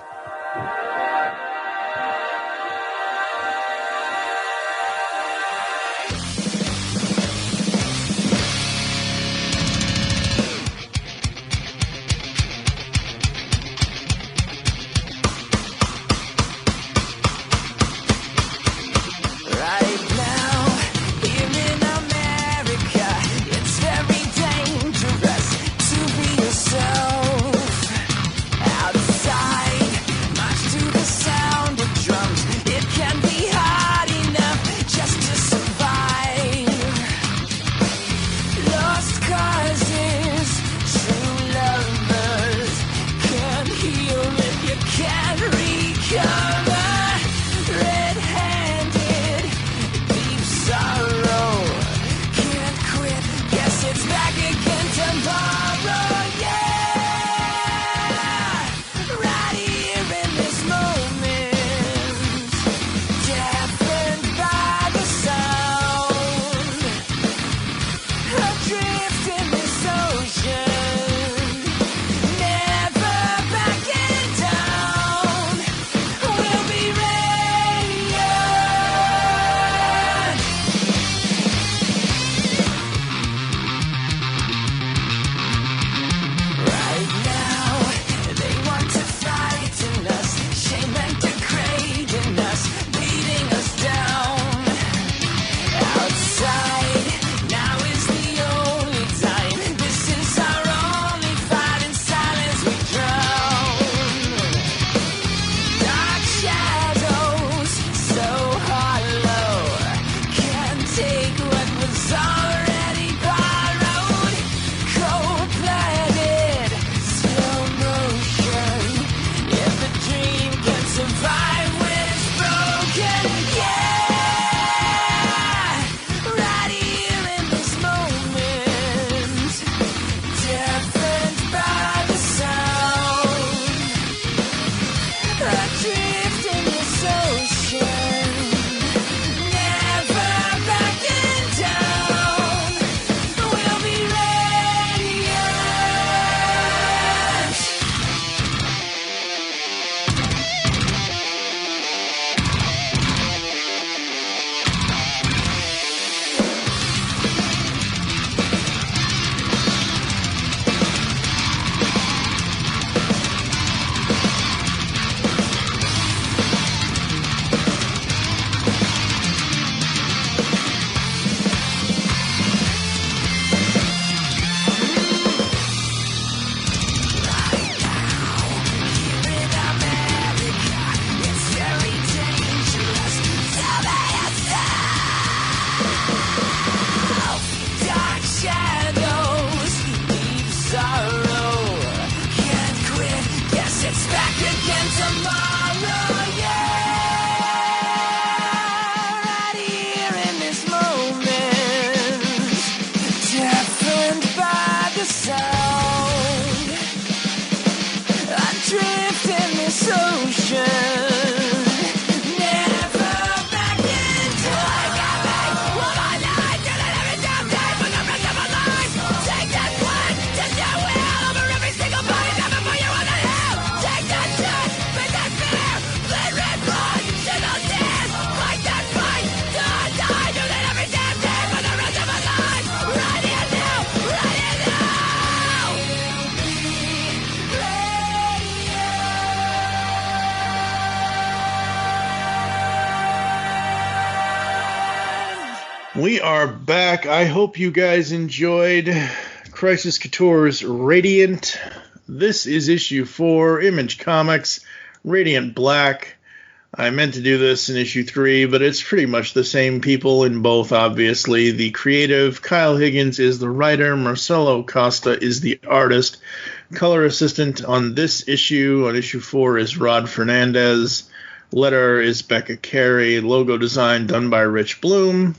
Outside We are back. I hope you guys enjoyed Crisis Couture's Radiant. This is issue 4, Image Comics, Radiant Black. I meant to do this in issue 3, but it's pretty much the same people in both, obviously. The creative, Kyle Higgins, is the writer. Marcelo Costa is the artist. Color assistant on this issue, on issue 4, is Rod Fernandez. Letter is Becca Carey. Logo design done by Rich Bloom.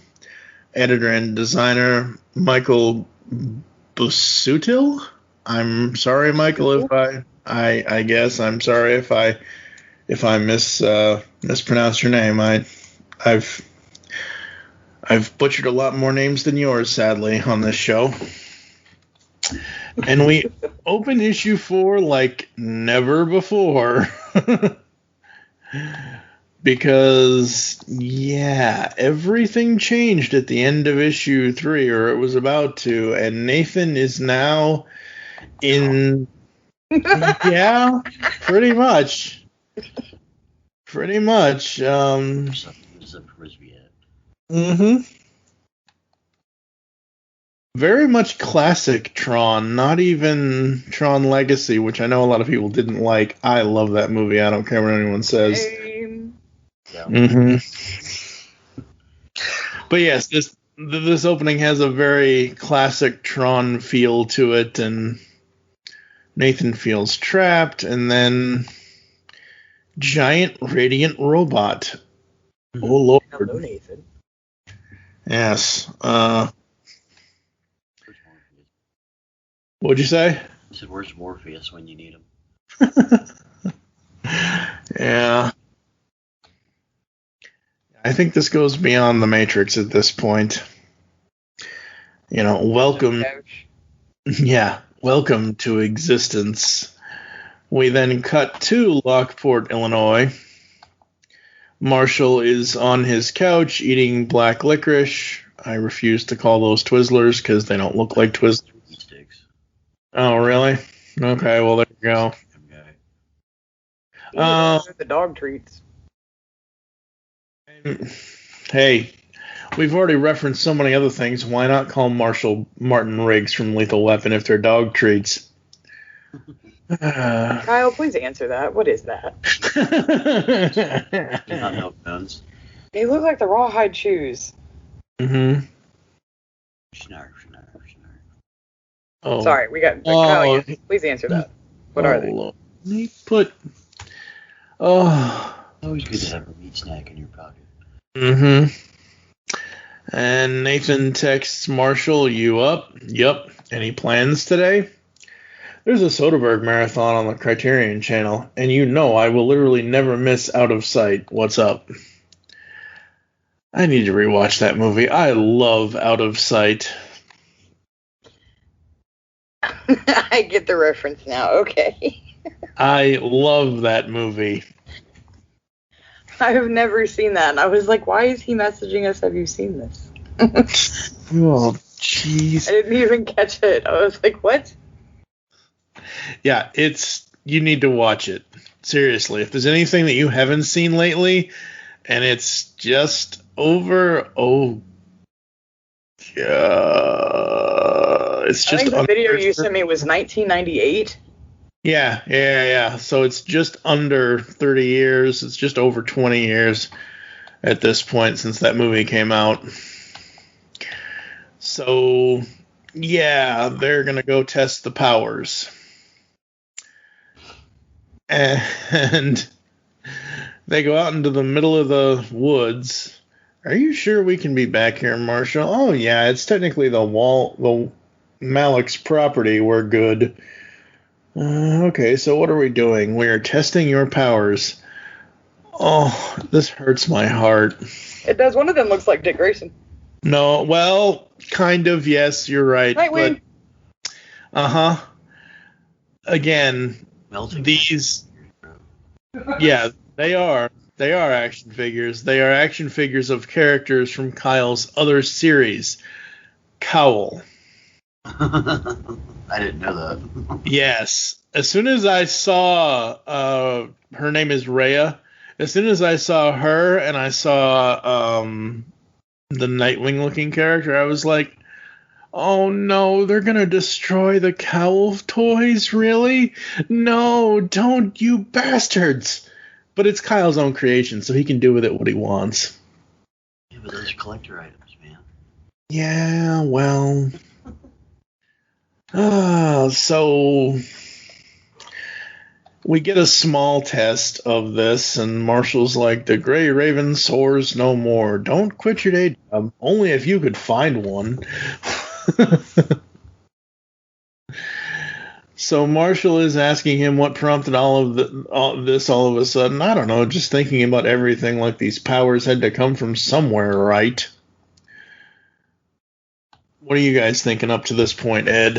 Editor and designer Michael Busutil. I'm sorry, Michael, if I guess I'm sorry if I mispronounced your name. I've butchered a lot more names than yours, sadly, on this show. And we open issue 4 like never before. Because, yeah, everything changed at the end of issue 3, or it was about to, and Nathan is now in... Yeah, pretty much. Pretty much. Very much classic Tron, not even Tron Legacy, which I know a lot of people didn't like. I love that movie. I don't care what anyone says. Yeah. But yes, this opening has a very classic Tron feel to it, and Nathan feels trapped, and then giant radiant robot. Oh Lord! Hello, Nathan. Yes. What'd you say? I said, "Where's Morpheus when you need him?" Yeah. I think this goes beyond the Matrix at this point. You know, welcome. Yeah, welcome to existence. We then cut to Lockport, Illinois. Marshall is on his couch eating black licorice. I refuse to call those Twizzlers because they don't look like Twizzlers. Oh, really? Okay, well, there you go. The dog treats. Hey, we've already referenced so many other things. Why not call Marshall Martin Riggs from Lethal Weapon if they're dog treats? Kyle, please answer that. What is that? Not milk guns. They look like the rawhide shoes. Mm-hmm. Snarf. Oh. Sorry, we got Kyle. Please answer that. What are they? Let me put. Oh. Always good to have a meat snack in your pocket. Mm-hmm. And Nathan texts Marshall, "You up?" "Yup." "Any plans today?" "There's a Soderbergh marathon on the Criterion channel, and you know I will literally never miss Out of Sight. What's up?" I need to rewatch that movie. I love Out of Sight. I get the reference now. Okay. I love that movie. I have never seen that, and I was like, why is he messaging us? Have you seen this? Oh, jeez. I didn't even catch it. I was like, what? Yeah, you need to watch it. Seriously, if there's anything that you haven't seen lately, and it's just over, it's just. I think the video you sent me was 1998. Yeah. So it's just under 30 years. It's just over 20 years at this point since that movie came out. So, yeah, they're going to go test the powers. And they go out into the middle of the woods. "Are you sure we can be back here, Marshall?" "Oh, yeah, it's technically the Malik's property. We're good." Okay, so what are we doing? "We are testing your powers." Oh, this hurts my heart. It does. One of them looks like Dick Grayson. No, well, kind of, yes, you're right. Nightwing. But, again, these... Yeah, they are. They are action figures. They are action figures of characters from Kyle's other series, Cowl. I didn't know that. Yes. As soon as I saw, her name is Rhea. As soon as I saw her and I saw the Nightwing-looking character, I was like, oh no, they're gonna destroy the Cowl toys, really? No, don't, you bastards! But it's Kyle's own creation, so he can do with it what he wants. Yeah, but those are collector items, man. Yeah, well... so... we get a small test of this, and Marshall's like, the Grey Raven soars no more. Don't quit your day job. Only if you could find one. So Marshall is asking him what prompted all of this all of a sudden. I don't know, just thinking about everything like these powers had to come from somewhere, right? What are you guys thinking up to this point, Ed?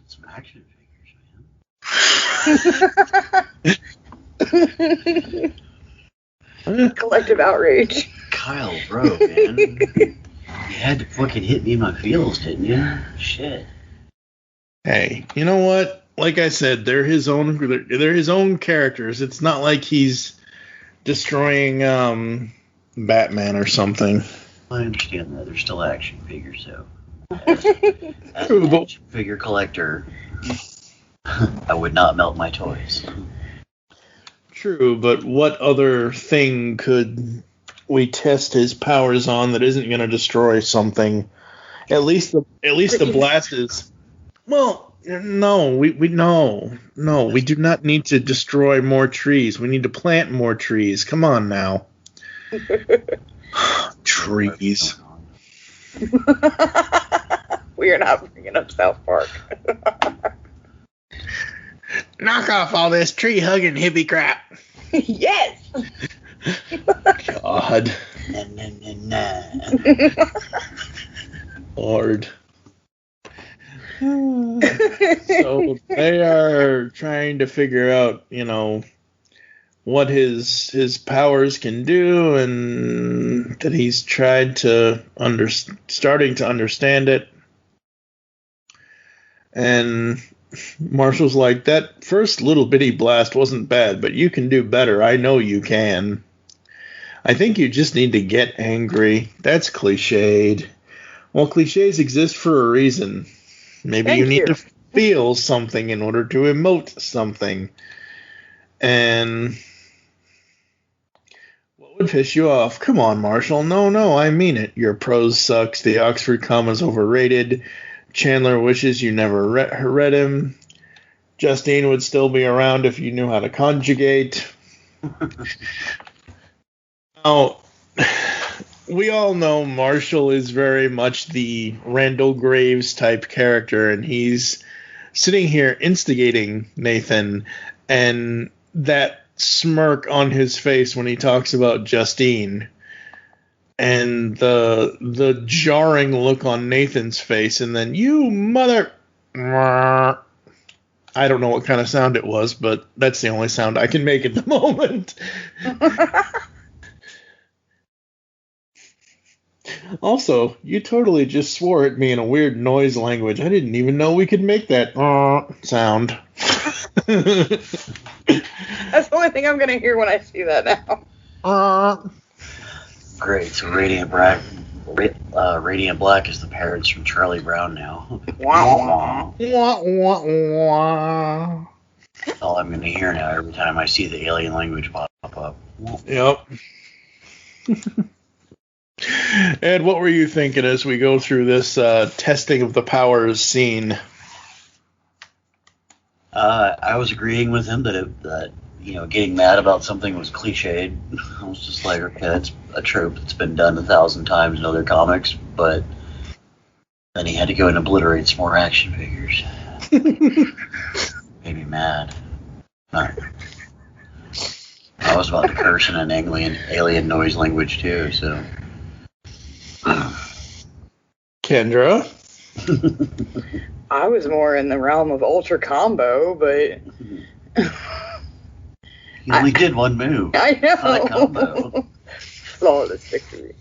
Some action figures, man. Collective outrage. Kyle, bro, man. You had to fucking hit me in my feels, didn't you? Shit. Hey, you know what? Like I said, they're his own characters. It's not like he's destroying Batman or something. I understand that. They're still action figures, so as an action figure collector, I would not melt my toys. True, but what other thing could we test his powers on that isn't going to destroy something? At least the blast is. Well, no, we do not need to destroy more trees. We need to plant more trees. Come on now. Trees. We are not bringing up South Park. Knock off all this tree hugging hippie crap. Yes. God. Lord. So they are trying to figure out, what his powers can do, and that he's tried to starting to understand it. And Marshall's like, that first little bitty blast wasn't bad, but you can do better. I know you can. I think you just need to get angry. That's cliched. Well, cliches exist for a reason. Maybe you need to feel something in order to emote something. And what would piss you off? Come on, Marshall. No, I mean it. Your prose sucks. The Oxford comma's overrated. Chandler wishes you never read him. Justine would still be around if you knew how to conjugate. Now, we all know Marshall is very much the Randall Graves type character, and he's sitting here instigating Nathan, and that smirk on his face when he talks about Justine, and the jarring look on Nathan's face, and then, you mother... I don't know what kind of sound it was, but that's the only sound I can make at the moment. Also, you totally just swore at me in a weird noise language. I didn't even know we could make that sound. That's the only thing I'm going to hear when I see that now. Great, so Radiant Black is the parents from Charlie Brown now. That's all I'm going to hear now every time I see the alien language pop up. Yep. Ed, what were you thinking as we go through this testing of the powers scene? I was agreeing with him that getting mad about something was cliched. I was just like, okay, that's a trope that's been done 1,000 times in other comics, but then he had to go and obliterate some more action figures. Made me mad. I was about to curse in an alien noise language too, so. Kendra? I was more in the realm of Ultra Combo, but... You only did one move. I know. Not a combo. Flawless victory.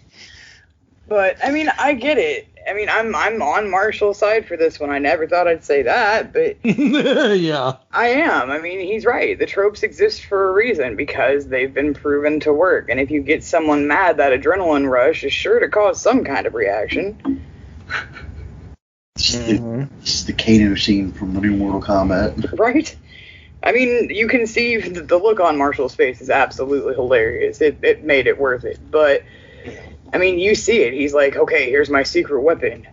But, I mean, I get it. I mean, I'm on Marshall's side for this one. I never thought I'd say that, but yeah, I am. I mean, he's right. The tropes exist for a reason because they've been proven to work. And if you get someone mad, that adrenaline rush is sure to cause some kind of reaction. This is the Kano scene from the new Mortal Kombat. Right? I mean, you can see the look on Marshall's face is absolutely hilarious. It made it worth it. But, I mean, you see it. He's like, okay, here's my secret weapon.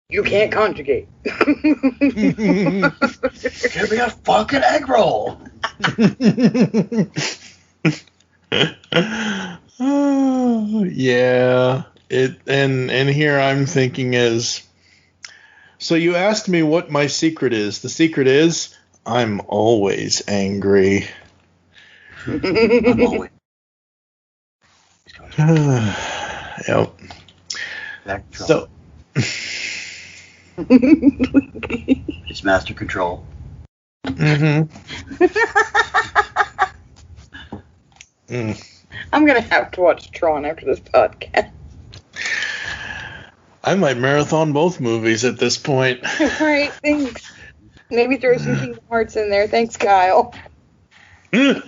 You can't conjugate. Give me a fucking egg roll. Yeah. And here I'm thinking is, so you asked me what my secret is. The secret is I'm always angry. I'm always. Yep. So. It's master control. I'm gonna have to watch Tron after this podcast. I might marathon both movies at this point. Alright, thanks. Maybe throw some Kingdom Hearts in there. Thanks, Kyle. Yep.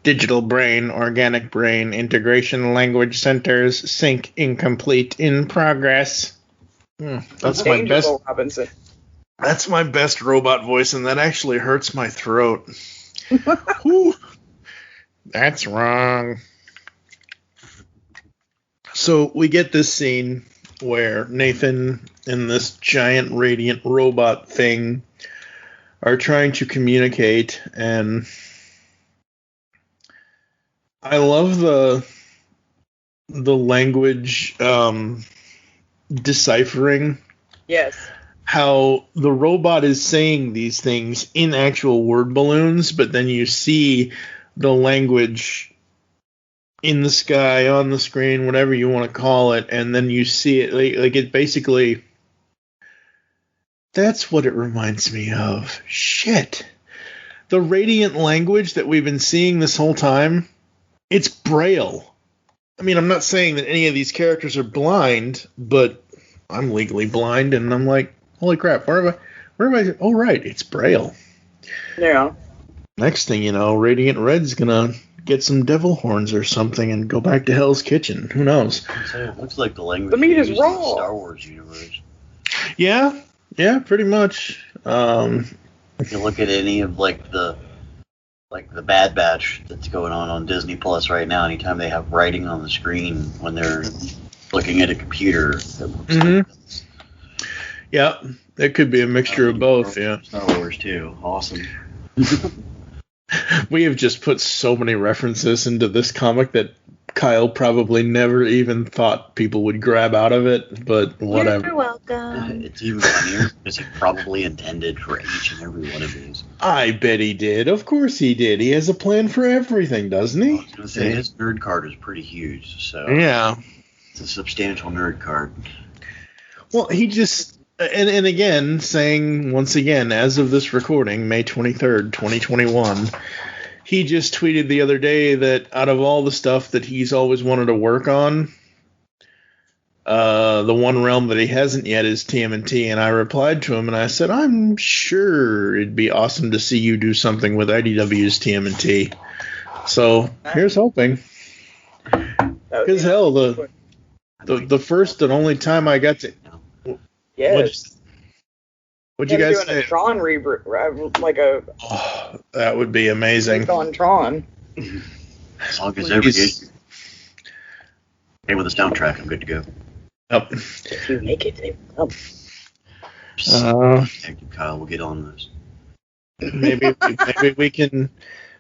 Digital brain, organic brain, integration language centers, sync incomplete in progress. That's my best. Robinson. That's my best robot voice, and that actually hurts my throat. Whew. That's wrong. So we get this scene where Nathan and this giant radiant robot thing are trying to communicate, and I love the language deciphering. Yes. How the robot is saying these things in actual word balloons, but then you see the language in the sky, on the screen, whatever you want to call it, and then you see it like it basically. That's what it reminds me of. Shit. The radiant language that we've been seeing this whole time, it's Braille. I mean, I'm not saying that any of these characters are blind, but I'm legally blind, and I'm like, holy crap, where am I? Oh, right, it's Braille. Yeah. Next thing you know, Radiant Red's gonna get some devil horns or something and go back to Hell's Kitchen. Who knows? It looks like the language the meat is used raw. in the Star Wars universe. Yeah, pretty much. If you look at any of the Bad Batch that's going on Disney Plus right now, anytime they have writing on the screen when they're looking at a computer, it looks like this. Yeah, it could be a mixture of both. Yeah. Star Wars too. Awesome. We have just put so many references into this comic that Kyle probably never even thought people would grab out of it, but whatever. You're welcome. It's even funnier because he probably intended for each and every one of these. I bet he did. Of course he did. He has a plan for everything, doesn't he? I was going to say, his nerd card is pretty huge, so yeah. It's a substantial nerd card. Well, he just... And again, saying, once again, as of this recording, May 23rd, 2021, he just tweeted the other day that out of all the stuff that he's always wanted to work on, the one realm that he hasn't yet is TMNT, and I replied to him and I said, I'm sure it'd be awesome to see you do something with IDW's TMNT. So, here's hoping. Because hell, the first and only time I got to... Yes. What'd you guys doing say? A Tron reboot, like a... Oh, that would be amazing. On Tron. As long as every issue. Hey, with the soundtrack, I'm good to go. Yep. If you make it, they will. Detective Kyle will get on this.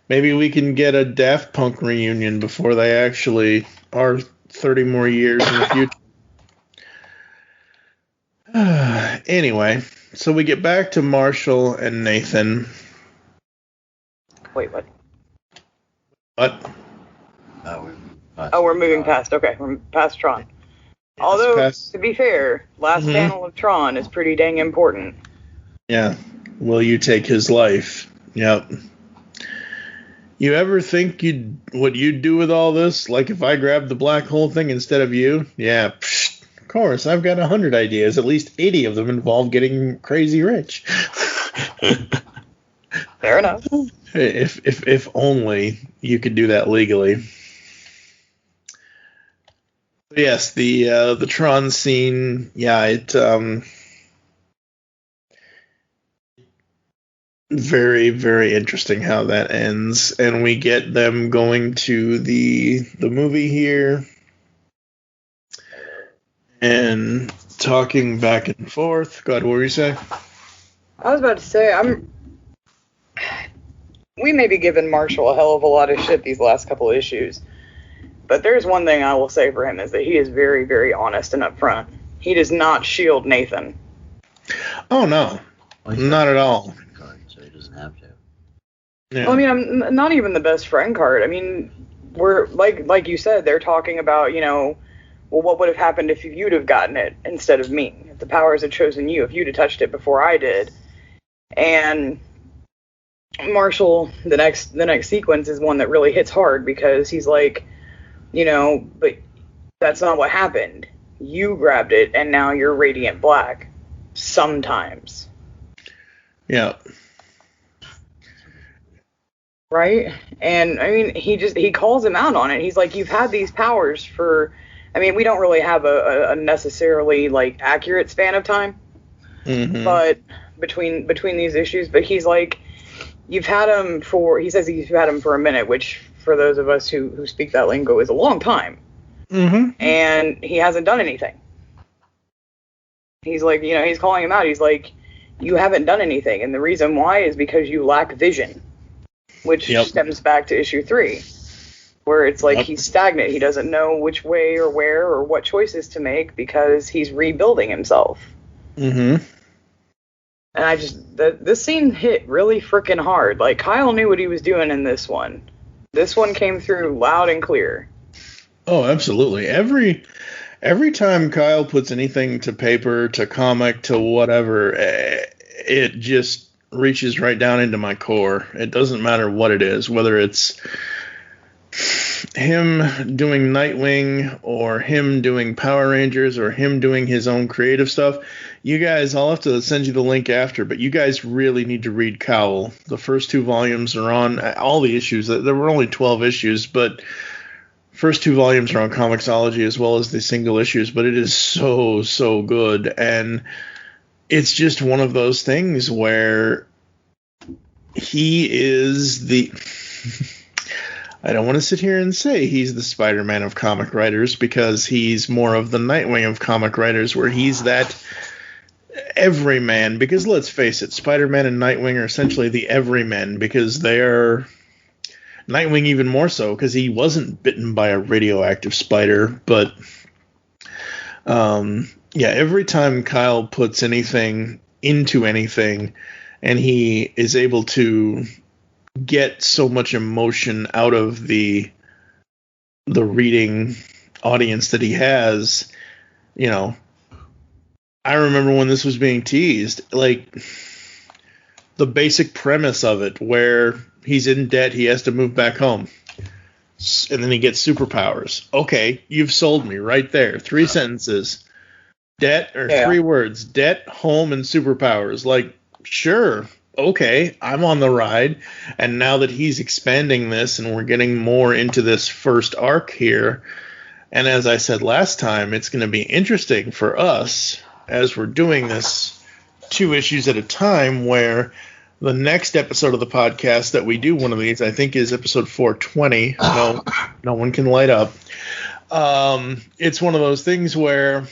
Maybe we can get a Daft Punk reunion before they actually are 30 more years in the future. Anyway, so we get back to Marshall and Nathan. Wait, what? What? We're moving past. Okay, we're past Tron. Although, to be fair, last panel of Tron is pretty dang important. Yeah. Will you take his life? Yep. You ever think what you'd do with all this? Like if I grabbed the black hole thing instead of you? Yeah, of course. I've got 100 ideas. At least 80 of them involve getting crazy rich. Fair enough. If only you could do that legally. Yes, the Tron scene. Yeah, it very, very interesting how that ends, and we get them going to the movie here and talking back and forth. God, what were you saying? I was about to say, we may be giving Marshall a hell of a lot of shit these last couple of issues, but there's one thing I will say for him is that he is very, very honest and upfront. He does not shield Nathan. Oh no, not at all. So he doesn't have to. Yeah. Well, I mean, I'm not even the best friend card. I mean, we're like you said, they're talking about, well, what would have happened if you'd have gotten it instead of me? If the powers had chosen you, if you'd have touched it before I did. And Marshall, the next sequence is one that really hits hard because he's like, but that's not what happened. You grabbed it, and now you're radiant black. Sometimes. Yeah. Right? And, I mean, he calls him out on it. He's like, you've had these powers for... I mean, we don't really have a necessarily, accurate span of time. Mm-hmm. But between these issues, but he's like, you've had him for... He says you've had him for a minute, which, for those of us who speak that lingo, is a long time. Mm-hmm. And he hasn't done anything. He's like, he's calling him out. He's like, you haven't done anything. And the reason why is because you lack vision. Which stems back to issue 3, where it's like he's stagnant. He doesn't know which way or where or what choices to make because he's rebuilding himself. Mm-hmm. And this scene hit really freaking hard. Like, Kyle knew what he was doing in this one. This one came through loud and clear. Oh, absolutely. Every time Kyle puts anything to paper, to comic, to whatever, it just reaches right down into my core. It doesn't matter what it is, whether it's him doing Nightwing or him doing Power Rangers or him doing his own creative stuff. You guys, I'll have to send you the link after, but you guys really need to read Cowl. The first 2 volumes are on all the issues. There were only 12 issues, but first 2 volumes are on Comixology as well as the single issues, but it is so good. And it's just one of those things where he is the... I don't want to sit here and say he's the Spider-Man of comic writers because he's more of the Nightwing of comic writers, where he's that everyman. Because let's face it, Spider-Man and Nightwing are essentially the everymen because they're... Nightwing even more so because he wasn't bitten by a radioactive spider. But every time Kyle puts anything into anything and he is able to get so much emotion out of the reading audience that he has, I remember when this was being teased, like the basic premise of it where he's in debt, he has to move back home, and then he gets superpowers. Okay, you've sold me right there. 3 sentences. Debt, or 3 words. Debt, home, and superpowers. Like, sure, okay, I'm on the ride. And now that he's expanding this and we're getting more into this first arc here, and as I said last time, it's going to be interesting for us as we're doing this 2 issues at a time, where the next episode of the podcast that we do, one of these, I think is episode 420. No one can light up. It's one of those things where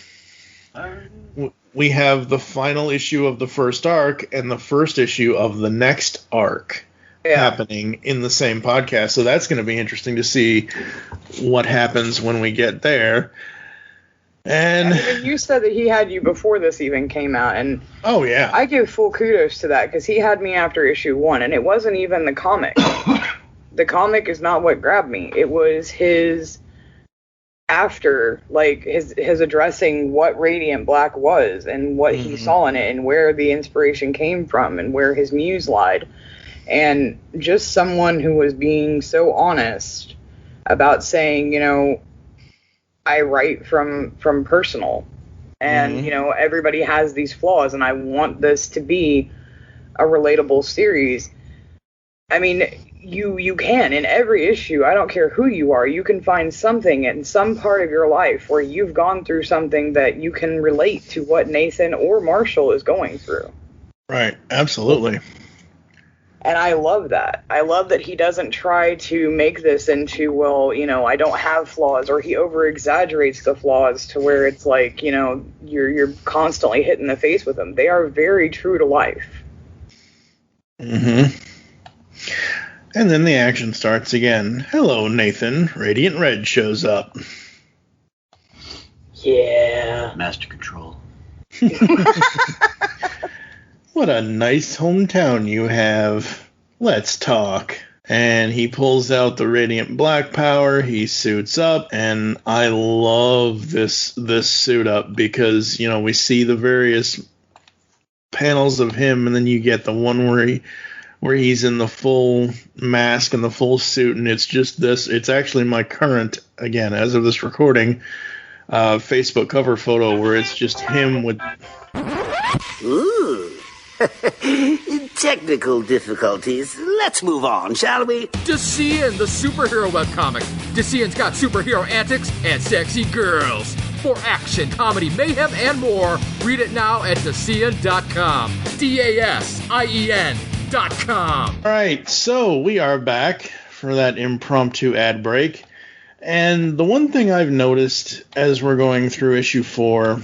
we have the final issue of the first arc and the first issue of the next arc happening in the same podcast. So that's going to be interesting to see what happens when we get there. And I mean, you said that he had you before this even came out, and oh yeah, I give full kudos to that because he had me after issue 1, and it wasn't even the comic. The comic is not what grabbed me. It was his after, like his addressing what Radiant Black was and what he saw in it and where the inspiration came from and where his muse lied. And just someone who was being so honest about saying, I write from personal. And, everybody has these flaws, and I want this to be a relatable series. I mean, you can, in every issue, I don't care who you are, you can find something in some part of your life where you've gone through something that you can relate to what Nathan or Marshall is going through. Right, absolutely. And I love that. I love that he doesn't try to make this into, well, I don't have flaws, or he over-exaggerates the flaws to where it's like, you're constantly hit in the face with them. They are very true to life. Mm-hmm. And then the action starts again. Hello, Nathan. Radiant Red shows up. Yeah. Master Control. What a nice hometown you have. Let's talk. And he pulls out the Radiant Black Power. He suits up, and I love this suit up because we see the various panels of him, and then you get the one where he's in the full mask and the full suit, and it's just this. It's actually my current, again, as of this recording, Facebook cover photo where it's just him with. Ooh. Technical difficulties. Let's move on, shall we? DeCian, the superhero webcomic. DeCian's got superhero antics and sexy girls. For action, comedy, mayhem, and more, read it now at DeCian.com. DASIEN.com. All right, so we are back for that impromptu ad break. And the one thing I've noticed as we're going through issue 4,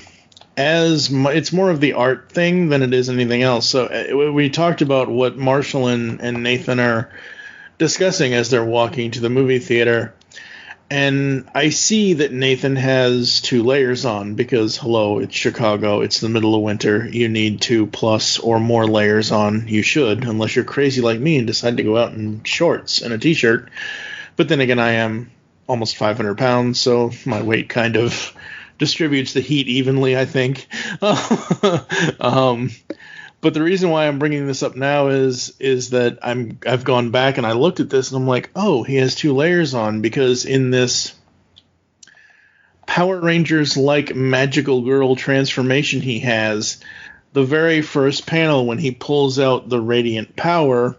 it's more of the art thing than it is anything else. So we talked about what Marshall and Nathan are discussing as they're walking to the movie theater. And I see that Nathan has 2 layers on because, hello, it's Chicago. It's the middle of winter. You need 2+ or more layers on. You should, unless you're crazy like me and decide to go out in shorts and a T-shirt. But then again, I am almost 500 pounds, so my weight kind of distributes the heat evenly, I think. But the reason why I'm bringing this up now is that I've gone back and I looked at this and I'm like, oh, he has 2 layers on, because in this Power Rangers like magical girl transformation he has, the very first panel when he pulls out the radiant power,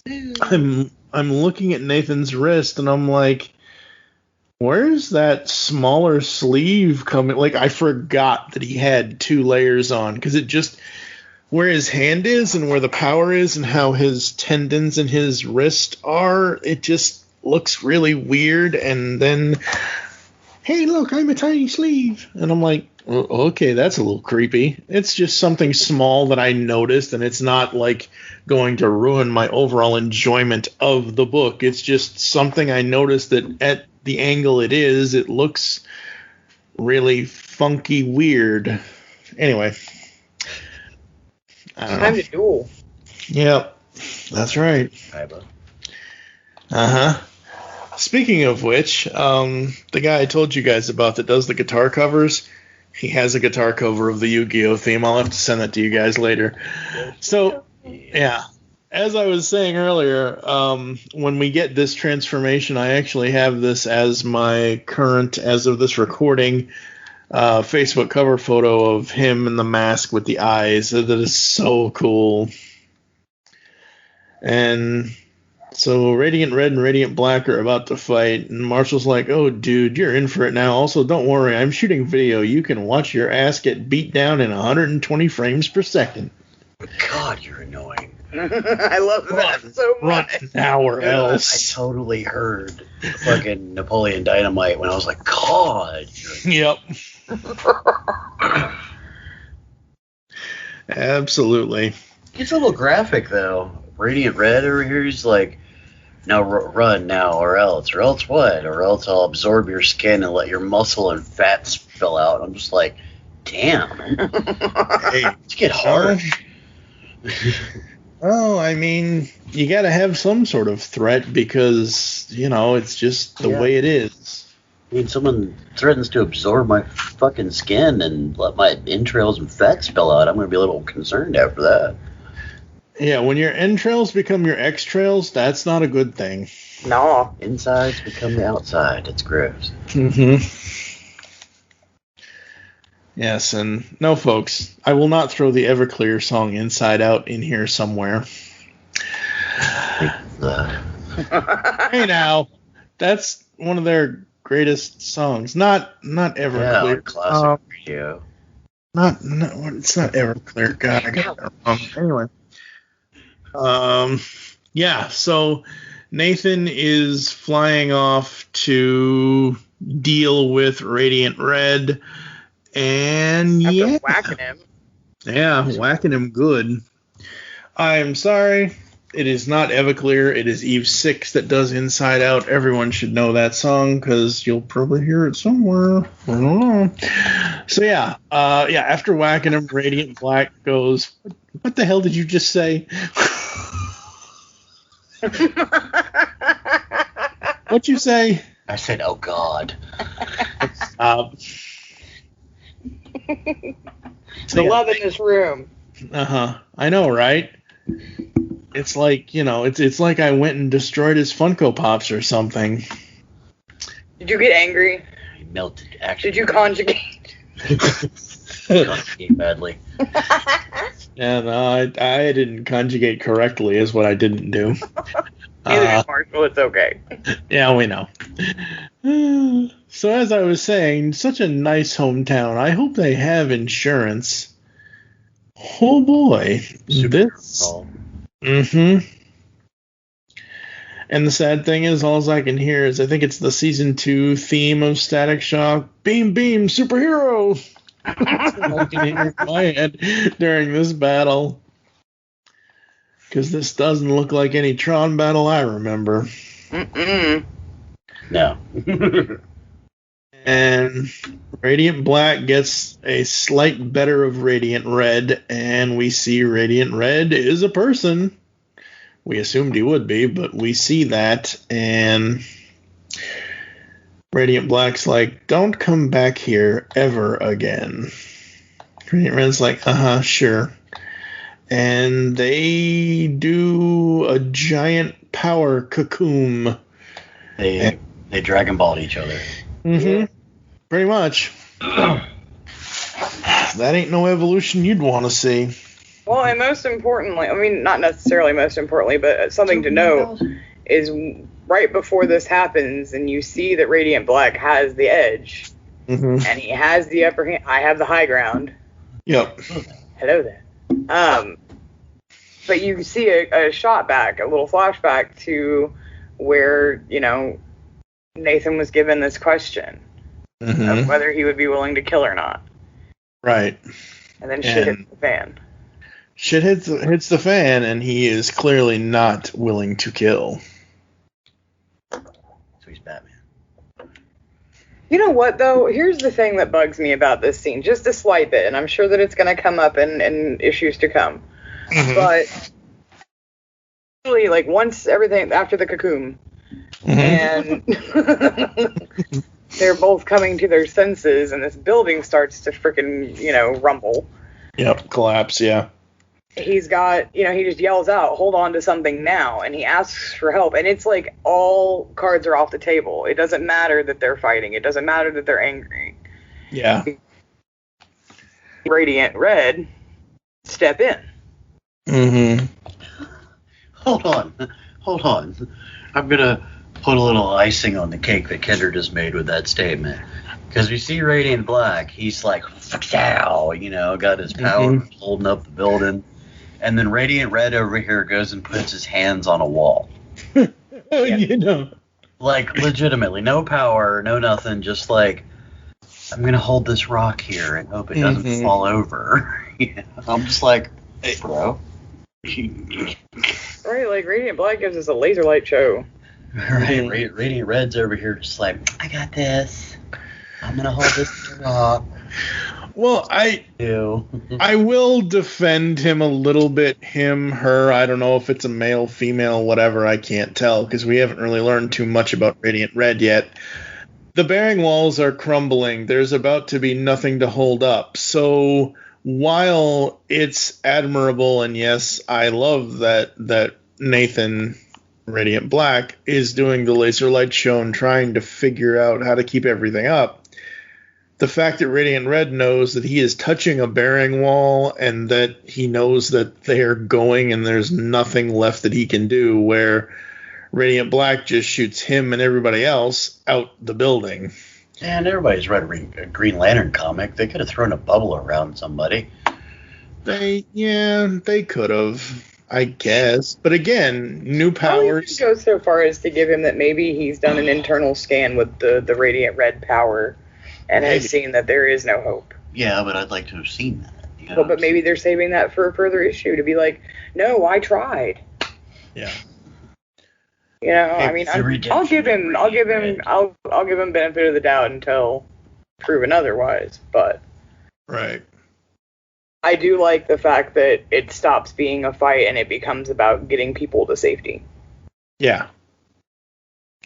I'm looking at Nathan's wrist and I'm like, where's that smaller sleeve coming? Like, I forgot that he had 2 layers on, because it just, where his hand is and where the power is and how his tendons and his wrist are, it just looks really weird. And then, hey, look, I'm a tiny sleeve. And I'm like, okay, that's a little creepy. It's just something small that I noticed, and it's not like going to ruin my overall enjoyment of the book. It's just something I noticed that at the angle it is, it looks really funky weird. Anyway, I don't know. Time to duel. Yep, that's right. Speaking of which, the guy I told you guys about that does the guitar covers, he has a guitar cover of the Yu-Gi-Oh theme. I'll have to send that to you guys later. So, yeah. As I was saying earlier, when we get this transformation, I actually have this as my current, as of this recording, Facebook cover photo of him in the mask with the eyes. That is so cool. And so Radiant Red and Radiant Black are about to fight, and Marshall's like, oh, dude, you're in for it now. Also, don't worry, I'm shooting video. You can watch your ass get beat down in 120 frames per second. God, you're annoying. I love that so much. Run now or else. I totally heard fucking Napoleon Dynamite when I was like, God. Yep. Absolutely. It's a little graphic, though. Radiant Red over here is like, now run now or else what? Or else I'll absorb your skin and let your muscle and fat spill out. I'm just like, damn. Hey, let's get harsh. Well, I mean, you got to have some sort of threat because, it's just the way it is. I mean, someone threatens to absorb my fucking skin and let my entrails and fat spill out. I'm going to be a little concerned after that. Yeah, when your entrails become your X-trails, that's not a good thing. No. Insides become the outside. It's gross. Mm-hmm. Yes, and no, folks, I will not throw the Everclear song Inside Out in here somewhere. Hey now, that's one of their greatest songs. Not Everclear. Yeah, classic radio. It's not Everclear. God, I got that wrong. Anyway. Yeah, so Nathan is flying off to deal with Radiant Red, and After whacking him. Yeah, whacking him good. I'm sorry. It is not Everclear. It is Eve 6 that does Inside Out. Everyone should know that song because you'll probably hear it somewhere. I don't know. So yeah, after whacking him, Radiant Black goes, "What the hell did you just say?" What'd you say? I said, "Oh God." The love in this room. I know, right? It's like, it's like I went and destroyed his Funko Pops or something. Did you get angry? I melted, actually. Did you conjugate? Conjugate badly. Yeah, no, I didn't conjugate correctly is what I didn't do. Neither did Marshall, it's okay. Yeah, we know. So as I was saying, such a nice hometown. I hope they have insurance. Oh boy. Mm-hmm. And the sad thing is, all I can hear is, I think it's the season 2 theme of Static Shock. Beam, beam, superhero! I can hear in my head during this battle. Because this doesn't look like any Tron battle I remember. Mm-mm. No. And Radiant Black gets a slight better of Radiant Red, and we see Radiant Red is a person. We assumed he would be, but we see that, and Radiant Black's like, "Don't come back here ever again." Radiant Red's like, sure. And they do a giant power cocoon. They Dragon Balled each other. Mm-hmm. Pretty much. That ain't no evolution you'd want to see. Well, and most importantly, I mean, not necessarily most importantly, but something to note is right before this happens, and you see that Radiant Black has the edge, and he has the upper hand. I have the high ground. Yep. Hello there. But you see a shot back, a little flashback to where, Nathan was given this question of whether he would be willing to kill or not. Right. And then shit hits the fan. Shit hits the fan, and he is clearly not willing to kill. So he's Batman. You know what, though? Here's the thing that bugs me about this scene. Just a slight bit, and I'm sure that it's going to come up in issues to come. But really, like, once everything, after the cocoon, and they're both coming to their senses, and this building starts to frickin', rumble. Yep, collapse, yeah. He's got, he just yells out, "Hold on to something now," and he asks for help, and it's like all cards are off the table. It doesn't matter that they're fighting. It doesn't matter that they're angry. Yeah. Radiant Red, step in. Mm-hmm. Hold on. I'm going to put a little icing on the cake that Kendra just made with that statement. Because we see Radiant Black, he's like, got his power holding up the building. And then Radiant Red over here goes and puts his hands on a wall. Like, legitimately, no power, no nothing, just like, I'm going to hold this rock here and hope it doesn't fall over. I'm just like, hey, bro. Right, like, Radiant Black gives us a laser light show. Right, Radiant Red's over here just like, I got this. I'm going to hold this rock. Well, I will defend him a little bit. Him, her, I don't know if it's a male, female, whatever, I can't tell, because we haven't really learned too much about Radiant Red yet. The bearing walls are crumbling. There's about to be nothing to hold up. So while it's admirable, and yes, I love that Nathan Radiant Black is doing the laser light show and trying to figure out how to keep everything up, the fact that Radiant Red knows that he is touching a bearing wall and that he knows that they're going and there's nothing left that he can do, where Radiant Black just shoots him and everybody else out the building. And everybody's read a Green Lantern comic. They could have thrown a bubble around somebody. They could have, I guess. But again, new powers. I go so far as to give him that maybe he's done an internal scan with the Radiant Red power and has seen that there is no hope. Yeah, but I'd like to have seen that. Well, but maybe they're saving that for a further issue to be like, no, I tried. Yeah. You know, I mean, I'll give him benefit of the doubt until proven otherwise. But right, I do like the fact that it stops being a fight and it becomes about getting people to safety. Yeah,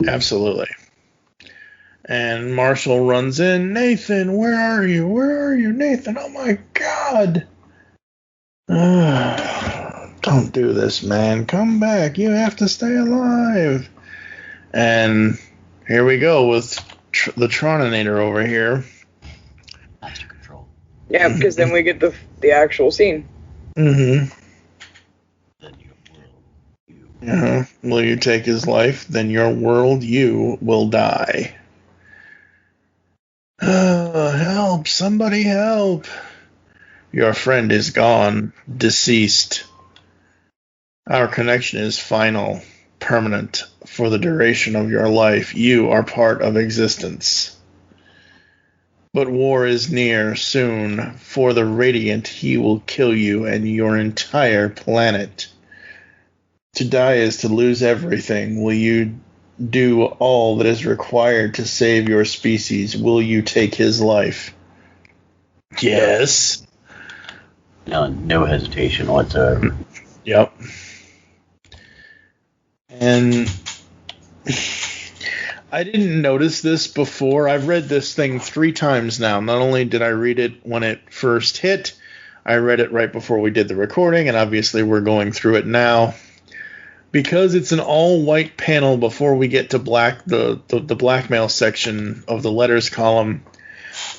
absolutely. And Marshall runs in. Nathan, where are you? Where are you, Nathan? Oh my God! Don't do this, man. Come back. You have to stay alive. And here we go with the Troninator over here. Master Control. Yeah, because then we get the actual scene. Mm-hmm. Then you. Will you take his life? Then your world, you will die. Help. Somebody help. Your friend is gone. Deceased. Our connection is final, permanent, for the duration of your life. You are part of existence. But war is near, soon. For the Radiant, he will kill you and your entire planet. To die is to lose everything. Will you do all that is required to save your species? Will you take his life? Yes. No hesitation whatsoever. Yep. And I didn't notice this before. I've read this thing 3 times now. Not only did I read it when it first hit, I read it right before we did the recording, and obviously we're going through it now. Because it's an all-white panel before we get to the blackmail section of the letters column,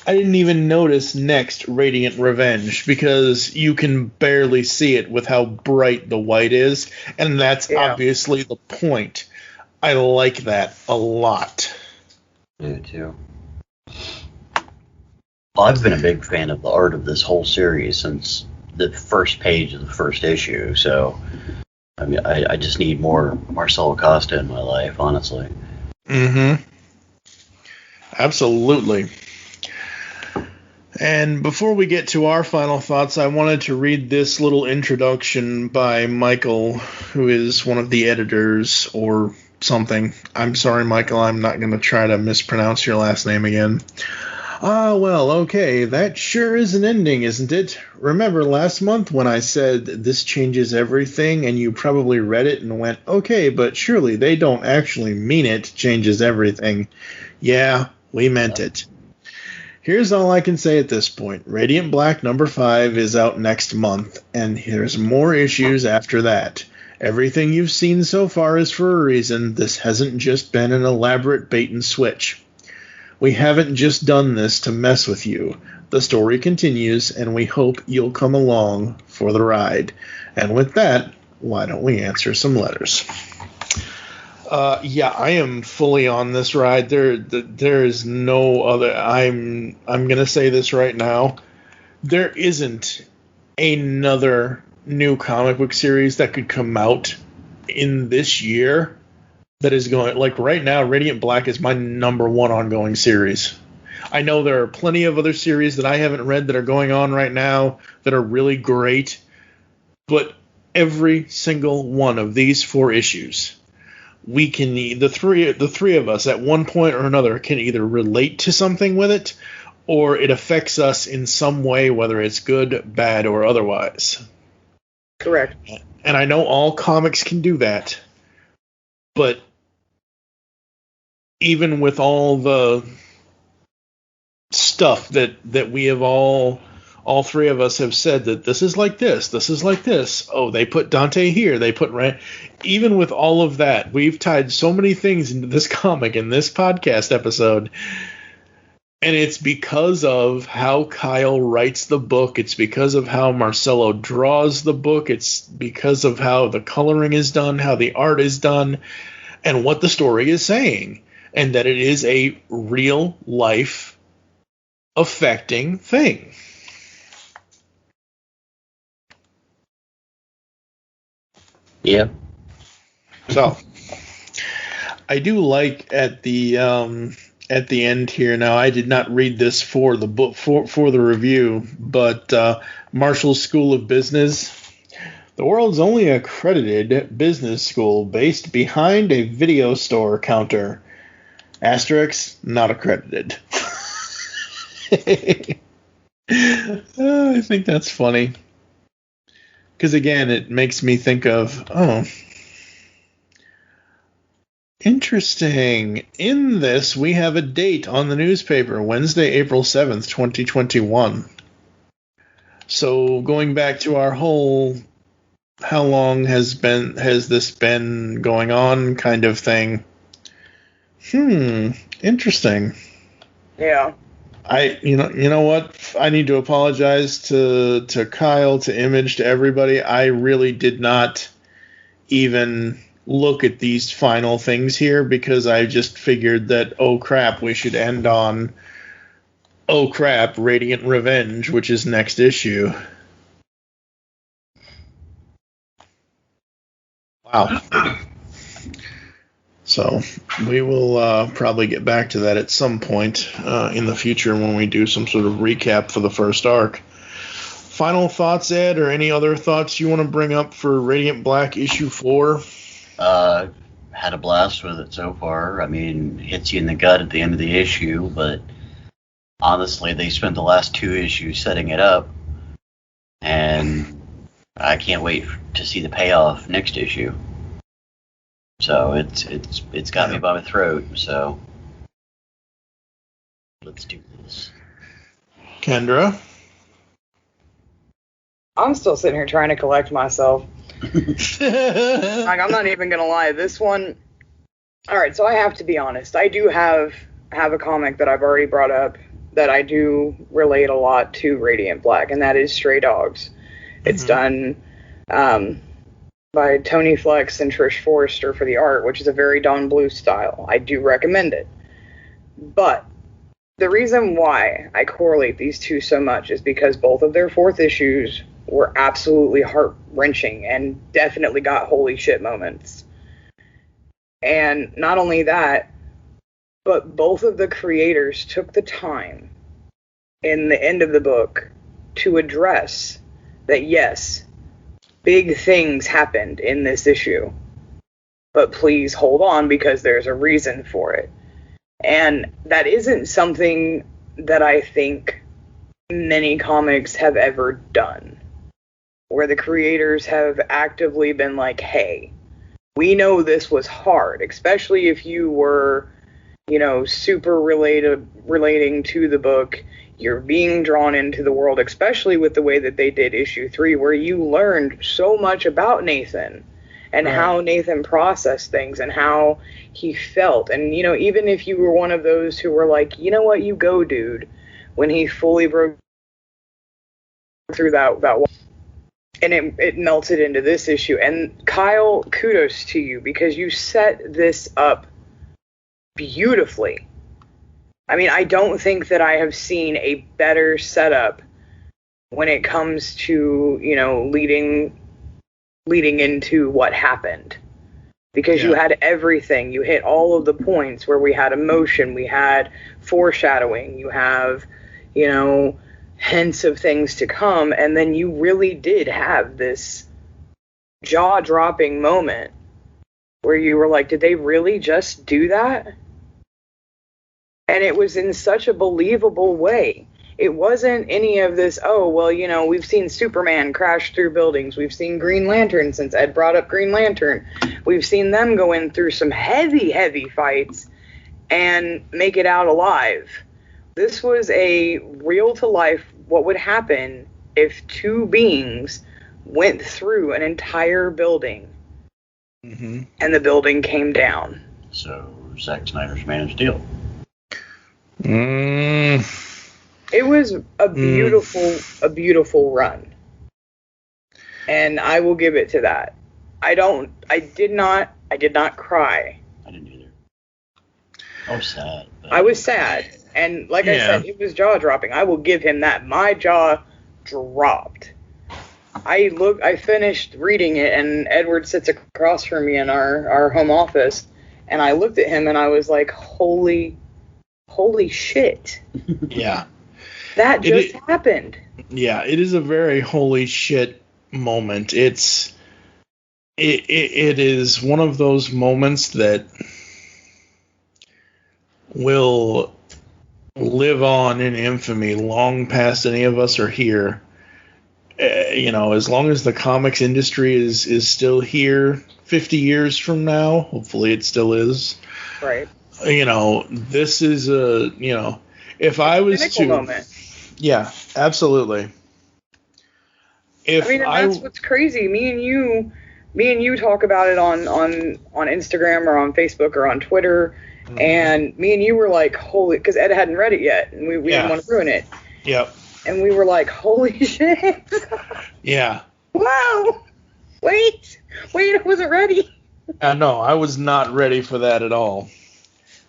I didn't even notice next Radiant Revenge, because you can barely see it with how bright the white is, and that's obviously the point. I like that a lot. I do too. Well, I've been a big fan of the art of this whole series since the first page of the first issue, so I mean, I just need more Marcelo Costa in my life, honestly. Mm-hmm. Absolutely. And before we get to our final thoughts, I wanted to read this little introduction by Michael, who is one of the editors or something. I'm sorry, Michael, I'm not going to try to mispronounce your last name again. Well, okay, that sure is an ending, isn't it? Remember last month when I said this changes everything, and you probably read it and went, okay, but surely they don't actually mean it changes everything. Yeah, we meant it. Here's all I can say at this point. Radiant Black #5 is out next month, and there's more issues after that. Everything you've seen so far is for a reason. This hasn't just been an elaborate bait and switch. We haven't just done this to mess with you. The story continues, and we hope you'll come along for the ride. And with that, why don't we answer some letters? Yeah, I am fully on this ride. There is no other. I'm gonna say this right now. There isn't another new comic book series that could come out in this year that is going, like right now, Radiant Black is my #1 ongoing series. I know there are plenty of other series that I haven't read that are going on right now that are really great, but every single one of these 4 issues, we can, the three of us at one point or another can either relate to something with it, or it affects us in some way, whether it's good, bad, or otherwise. Correct. And I know all comics can do that, but even with all the stuff that we have all all three of us have said that this is like this, this is like this. Oh, they put Dante here, they put Rand. Even with all of that, we've tied so many things into this comic in this podcast episode. And it's because of how Kyle writes the book. It's because of how Marcelo draws the book. It's because of how the coloring is done, how the art is done, and what the story is saying. And that it is a real life affecting thing. Yeah. So, I do like at the end here. Now, I did not read this for the book for the review, but Marshall's School of Business, the world's only accredited business school based behind a video store counter. Asterisk, not accredited. I think that's funny. Because, again, it makes me think of, interesting. In this, we have a date on the newspaper, Wednesday, April 7th, 2021. So, going back to our whole how long has this been going on kind of thing. Interesting. Yeah. You know what? I need to apologize to Kyle, to Image, to everybody. I really did not even look at these final things here because I just figured that, oh crap, we should end on, oh crap, Radiant Revenge, which is next issue. Wow. So we will probably get back to that at some point in the future when we do some sort of recap for the first arc. Final thoughts, Ed, or any other thoughts you want to bring up for Radiant Black issue 4? Had a blast with it so far. I mean, hits you in the gut at the end of the issue, but honestly, they spent the last 2 issues setting it up, and I can't wait to see the payoff next issue. So it's got me by my throat. So let's do this. Kendra? I'm still sitting here trying to collect myself. Like, I'm not even gonna lie. This one. All right, so I have to be honest. I do have a comic that I've already brought up that I do relate a lot to Radiant Black, and that is Stray Dogs. It's done by Tony Flex and Trish Forrester for the art, which is a very Dawn Blue style. I do recommend it. But the reason why I correlate these two so much is because both of their 4th issues were absolutely heart-wrenching and definitely got holy shit moments. And not only that, but both of the creators took the time in the end of the book to address that, yes, big things happened in this issue, but please hold on because there's a reason for it. And that isn't something that I think many comics have ever done, where the creators have actively been like, hey, we know this was hard, especially if you were, super relating to the book. You're being drawn into the world, especially with the way that they did issue 3, where you learned so much about Nathan and how Nathan processed things and how he felt. And, even if you were one of those who were like, you know what, you go, dude, when he fully broke through that wall. And it melted into this issue. And Kyle, kudos to you, because you set this up beautifully. I mean, I don't think that I have seen a better setup when it comes to, leading into what happened. Because you had everything. You hit all of the points where we had emotion, we had foreshadowing, you have, hints of things to come, and then you really did have this jaw-dropping moment where you were like, did they really just do that? And it was in such a believable way. It wasn't any of this, we've seen Superman crash through buildings. We've seen Green Lantern, since Ed brought up Green Lantern. We've seen them go in through some heavy, heavy fights and make it out alive. This was a real-to-life what would happen if two beings went through an entire building and the building came down. So Zack Snyder's Man of Steel. It was a beautiful run. And I will give it to that. I did not cry. I didn't either. I was sad. I was sad. And like I said, it was jaw dropping. I will give him that. My jaw dropped. I finished reading it, and Edward sits across from me in our home office, and I looked at him and I was like, holy shit. Yeah. That just happened. Yeah, it is a very holy shit moment. It is one of those moments that will live on in infamy long past any of us are here. As long as the comics industry is still here 50 years from now, hopefully it still is. Right. This is if I was to moment. Yeah, absolutely. That's what's crazy. Me and you talk about it on Instagram or on Facebook or on Twitter, and me and you were like, holy, because Ed hadn't read it yet, and we didn't want to ruin it. Yep. And we were like, holy shit. Yeah. Wow. Wait, I wasn't ready. No, I was not ready for that at all.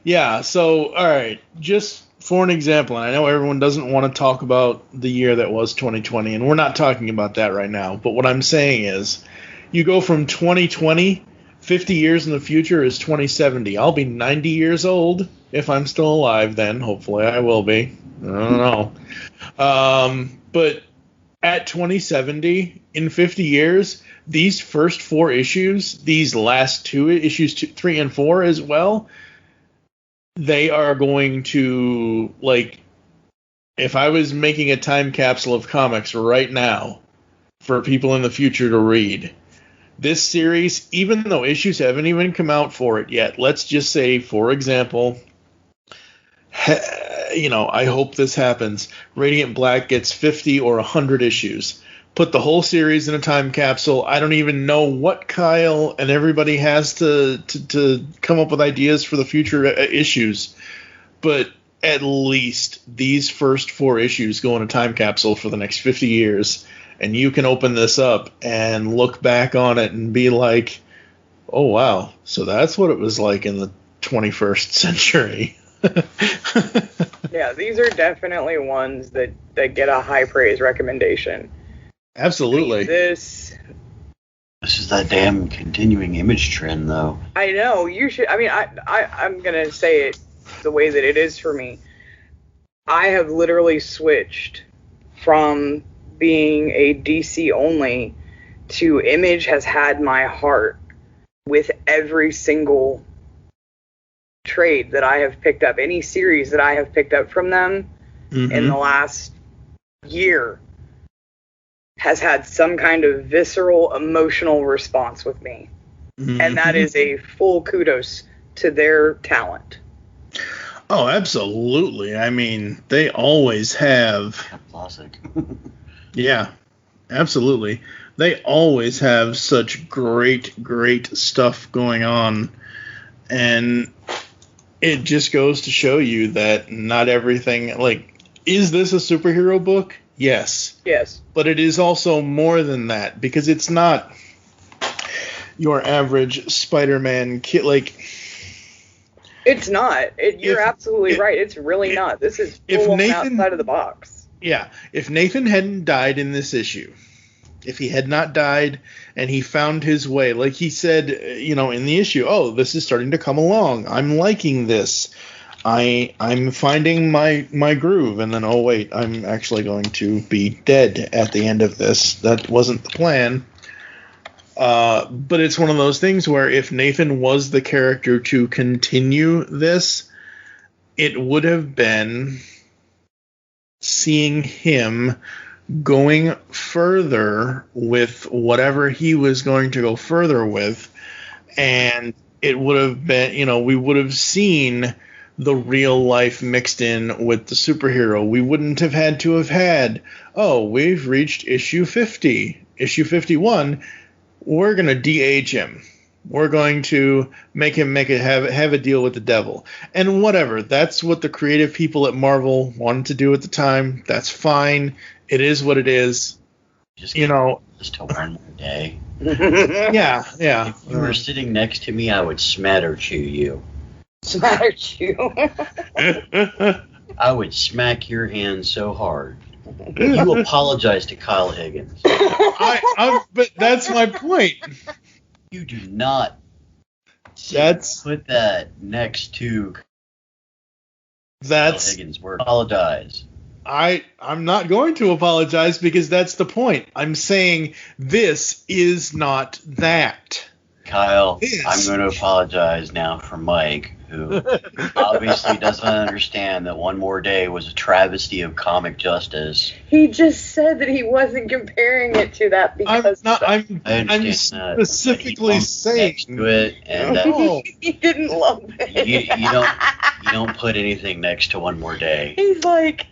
Yeah, so, all right, just for an example, and I know everyone doesn't want to talk about the year that was 2020, and we're not talking about that right now, but what I'm saying is, you go from 2020, 50 years in the future is 2070. I'll be 90 years old if I'm still alive then. Hopefully I will be. I don't know. But at 2070, in 50 years, these first 4 issues, these last 2 issues, 3 and 4 as well, they are going to, like, if I was making a time capsule of comics right now for people in the future to read, this series, even though issues haven't even come out for it yet, let's just say, for example, I hope this happens. Radiant Black gets 50 or 100 issues. Put the whole series in a time capsule. I don't even know what Kyle and everybody has to come up with ideas for the future issues. But at least these first 4 issues go in a time capsule for the next 50 years. And you can open this up and look back on it and be like, oh, wow. So that's what it was like in the 21st century. Yeah, these are definitely ones that get a high praise recommendation. Absolutely. This is that damn continuing image trend, though. I know. You should. I'm going to say it the way that it is for me. I have literally switched from being a DC only to Image has had my heart with every single trade that I have picked up, any series that I have picked up from them in the last year has had some kind of visceral emotional response with me. And that is a full kudos to their talent. Oh, absolutely. I mean, they always have. Classic. Yeah, absolutely. They always have such great stuff going on. And it just goes to show you that not everything, like, is this a superhero book? Yes. Yes. But it is also more than that, because it's not your average Spider-Man kid. Like, it's not. You're absolutely right. It's really not. This is full outside of the box. Yeah. If Nathan hadn't died in this issue, if he had not died and he found his way, like he said, in the issue, oh, this is starting to come along. I'm liking this. I'm finding my groove. And then, oh, wait, I'm actually going to be dead at the end of this. That wasn't the plan. But it's one of those things where if Nathan was the character to continue this, it would have been seeing him going further with whatever he was going to go further with, and it would have been, we would have seen the real life mixed in with the superhero. We wouldn't have had to have had, oh, we've reached issue 50, issue 51, we're going to DH him. We're going to make him have a deal with the devil. And whatever, that's what the creative people at Marvel wanted to do at the time. That's fine. It is what it is. Just till one more day. Yeah. If you were sitting next to me, I would smatter chew you. Smatter chew. I would smack your hand so hard. You apologize to Kyle Higgins. But that's my point. You do not put that next to Kyle Higgins' word. Apologize. I'm not going to apologize because that's the point. I'm saying this is not that. Kyle, I'm going to apologize now for Mike, who obviously doesn't understand that One More Day was a travesty of comic justice. He just said that he wasn't comparing it to that because I'm specifically saying to it, and he didn't love it. You don't put anything next to One More Day. He's like,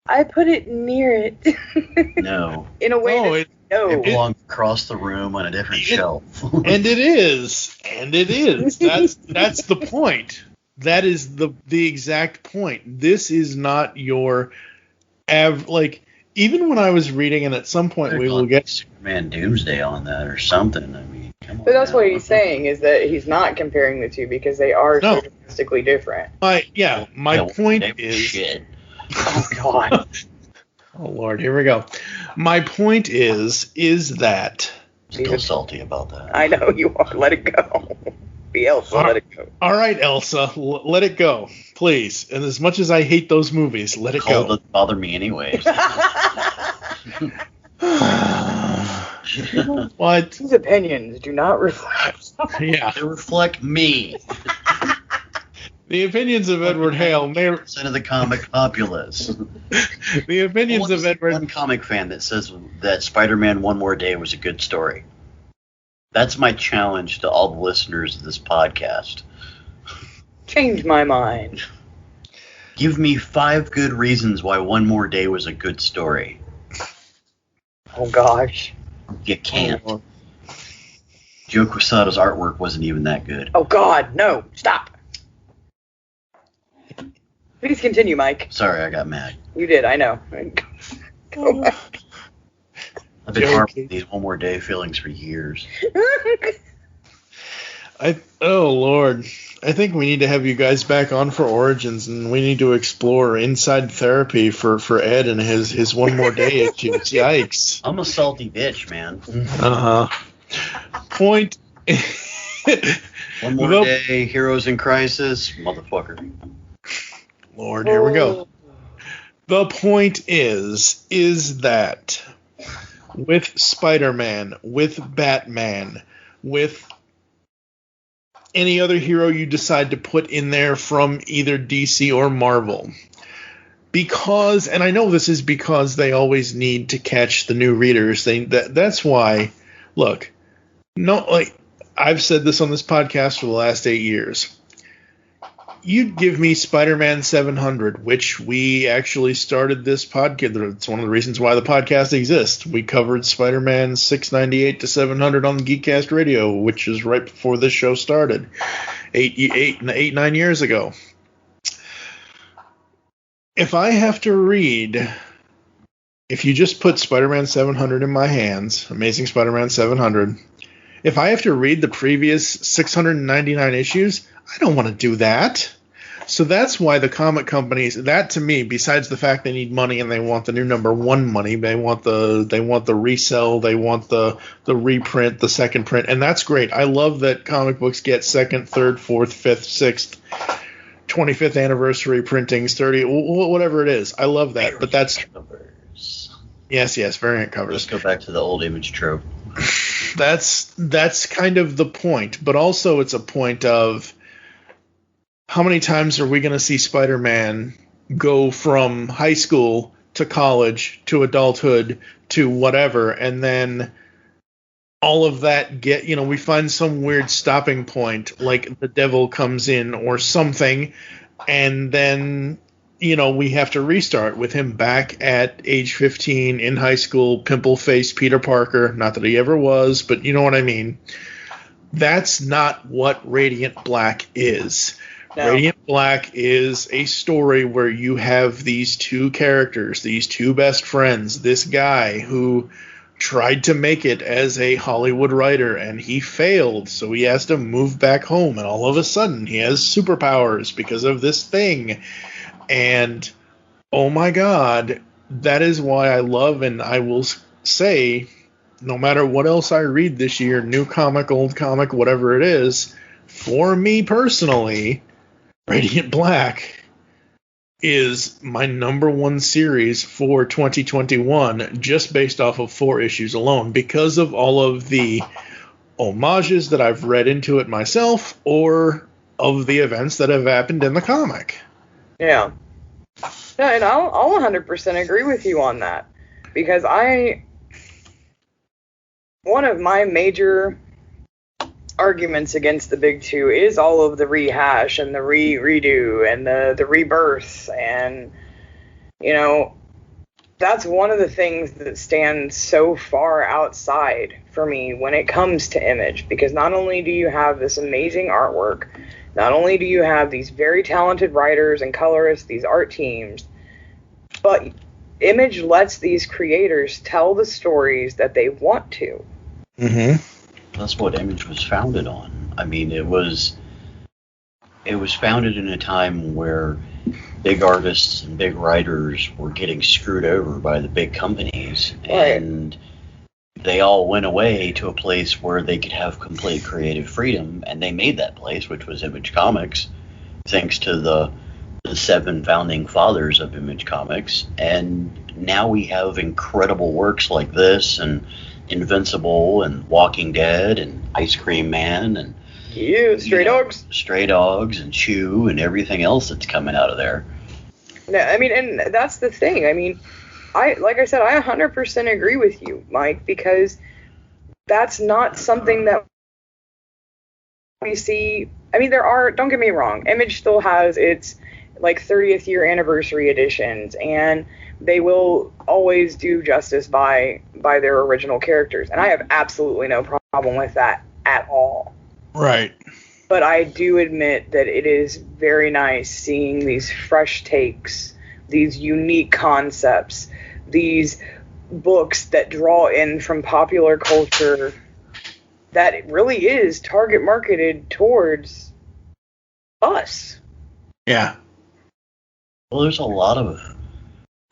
I put it near it. No. In a way it belongs across the room on a different shelf. And it is. That's the point. That is the exact point. This is not your even when I was reading, and at some point we will get Superman Doomsday on that or something. I mean, come on. But that's what he's saying, is that he's not comparing the two because they are so drastically different. My point is shit. Oh God. Oh Lord, here we go. My point is that still salty about that. I know you are. Let it go. Be Elsa. Let it go. All right, Elsa, let it go, please. And as much as I hate those movies, let it go. Doesn't bother me anyways. What? His opinions do not reflect. Yeah, they reflect me. The opinions of Edward Hale may of the comic populace. The opinions of Edward. One comic fan that says that Spider-Man One More Day was a good story. That's my challenge to all the listeners of this podcast. Change my mind. Give me 5 good reasons why One More Day was a good story. Oh gosh. You can't. Joe Quesada's artwork wasn't even that good. Oh God, no! Stop. Please continue, Mike. Sorry, I got mad. You did, I know. Go back. I've been harboring these One More Day feelings for years. Oh Lord, I think we need to have you guys back on for Origins, and we need to explore inside therapy for Ed and his One More Day issues. Yikes! I'm a salty bitch, man. Point. One More Day, Heroes in Crisis, motherfucker. Lord, here we go. The point is that with Spider-Man, with Batman, with any other hero you decide to put in there from either DC or Marvel, because, and I know this is because they always need to catch the new readers. That's why. Look, I've said this on this podcast for the last 8 years. You'd give me Spider-Man 700, which we actually started this podcast. It's one of the reasons why the podcast exists. We covered Spider-Man 698 to 700 on the Geekcast Radio, which is right before this show started, 9 years ago. If I have to read, if you just put Spider-Man 700 in my hands, Amazing Spider-Man 700, if I have to read the previous 699 issues, I don't want to do that. So that's why the comic companies, that to me, besides the fact they need money and they want the new #1 money, they want the resell, they want the reprint, the second print, and that's great. I love that comic books get 2nd, 3rd, 4th, 5th, 6th, 25th anniversary printings, 30, whatever it is. I love that. But that's covers. Yes, variant covers. Let's go back to the old image trope. That's kind of the point, but also it's a point of how many times are we going to see Spider-Man go from high school to college to adulthood to whatever, and then all of that we find some weird stopping point, like the devil comes in or something, And then, we have to restart with him back at age 15 in high school, pimple-faced Peter Parker. Not that he ever was, but you know what I mean. That's not what Radiant Black is. No. Radiant Black is a story where you have these two characters, these two best friends, this guy who tried to make it as a Hollywood writer, and he failed, so he has to move back home, and all of a sudden he has superpowers because of this thing. And, oh my God, that is why I love, and I will say, no matter what else I read this year, new comic, old comic, whatever it is, for me personally, Radiant Black is my number one series for 2021, just based off of 4 issues alone, because of all of the homages that I've read into it myself, or of the events that have happened in the comic. Yeah. No, and I'll 100% agree with you on that, because one of my major arguments against the big two is all of the rehash and the redo and the rebirth, and that's one of the things that stands so far outside for me when it comes to Image, because not only do you have this amazing artwork, not only do you have these very talented writers and colorists, these art teams, but Image lets these creators tell the stories that they want to. Mm-hmm. That's what Image was founded on. I mean, it was founded in a time where big artists and big writers were getting screwed over by the big companies, and they all went away to a place where they could have complete creative freedom, and they made that place, which was Image Comics, thanks to the 7 founding fathers of Image Comics. And now we have incredible works like this, and Invincible, and Walking Dead, and Ice Cream Man, and Stray Dogs, and Chew, and everything else that's coming out of there. Yeah, I mean, and that's the thing. I mean, I 100% agree with you, Mike, because that's not something that we see. I mean, don't get me wrong, Image still has its 30th year anniversary editions, and they will always do justice by their original characters, and I have absolutely no problem with that at all. Right. But I do admit that it is very nice seeing these fresh takes, these unique concepts, these books that draw in from popular culture, that it really is target marketed towards us. Yeah. Well, there's a lot of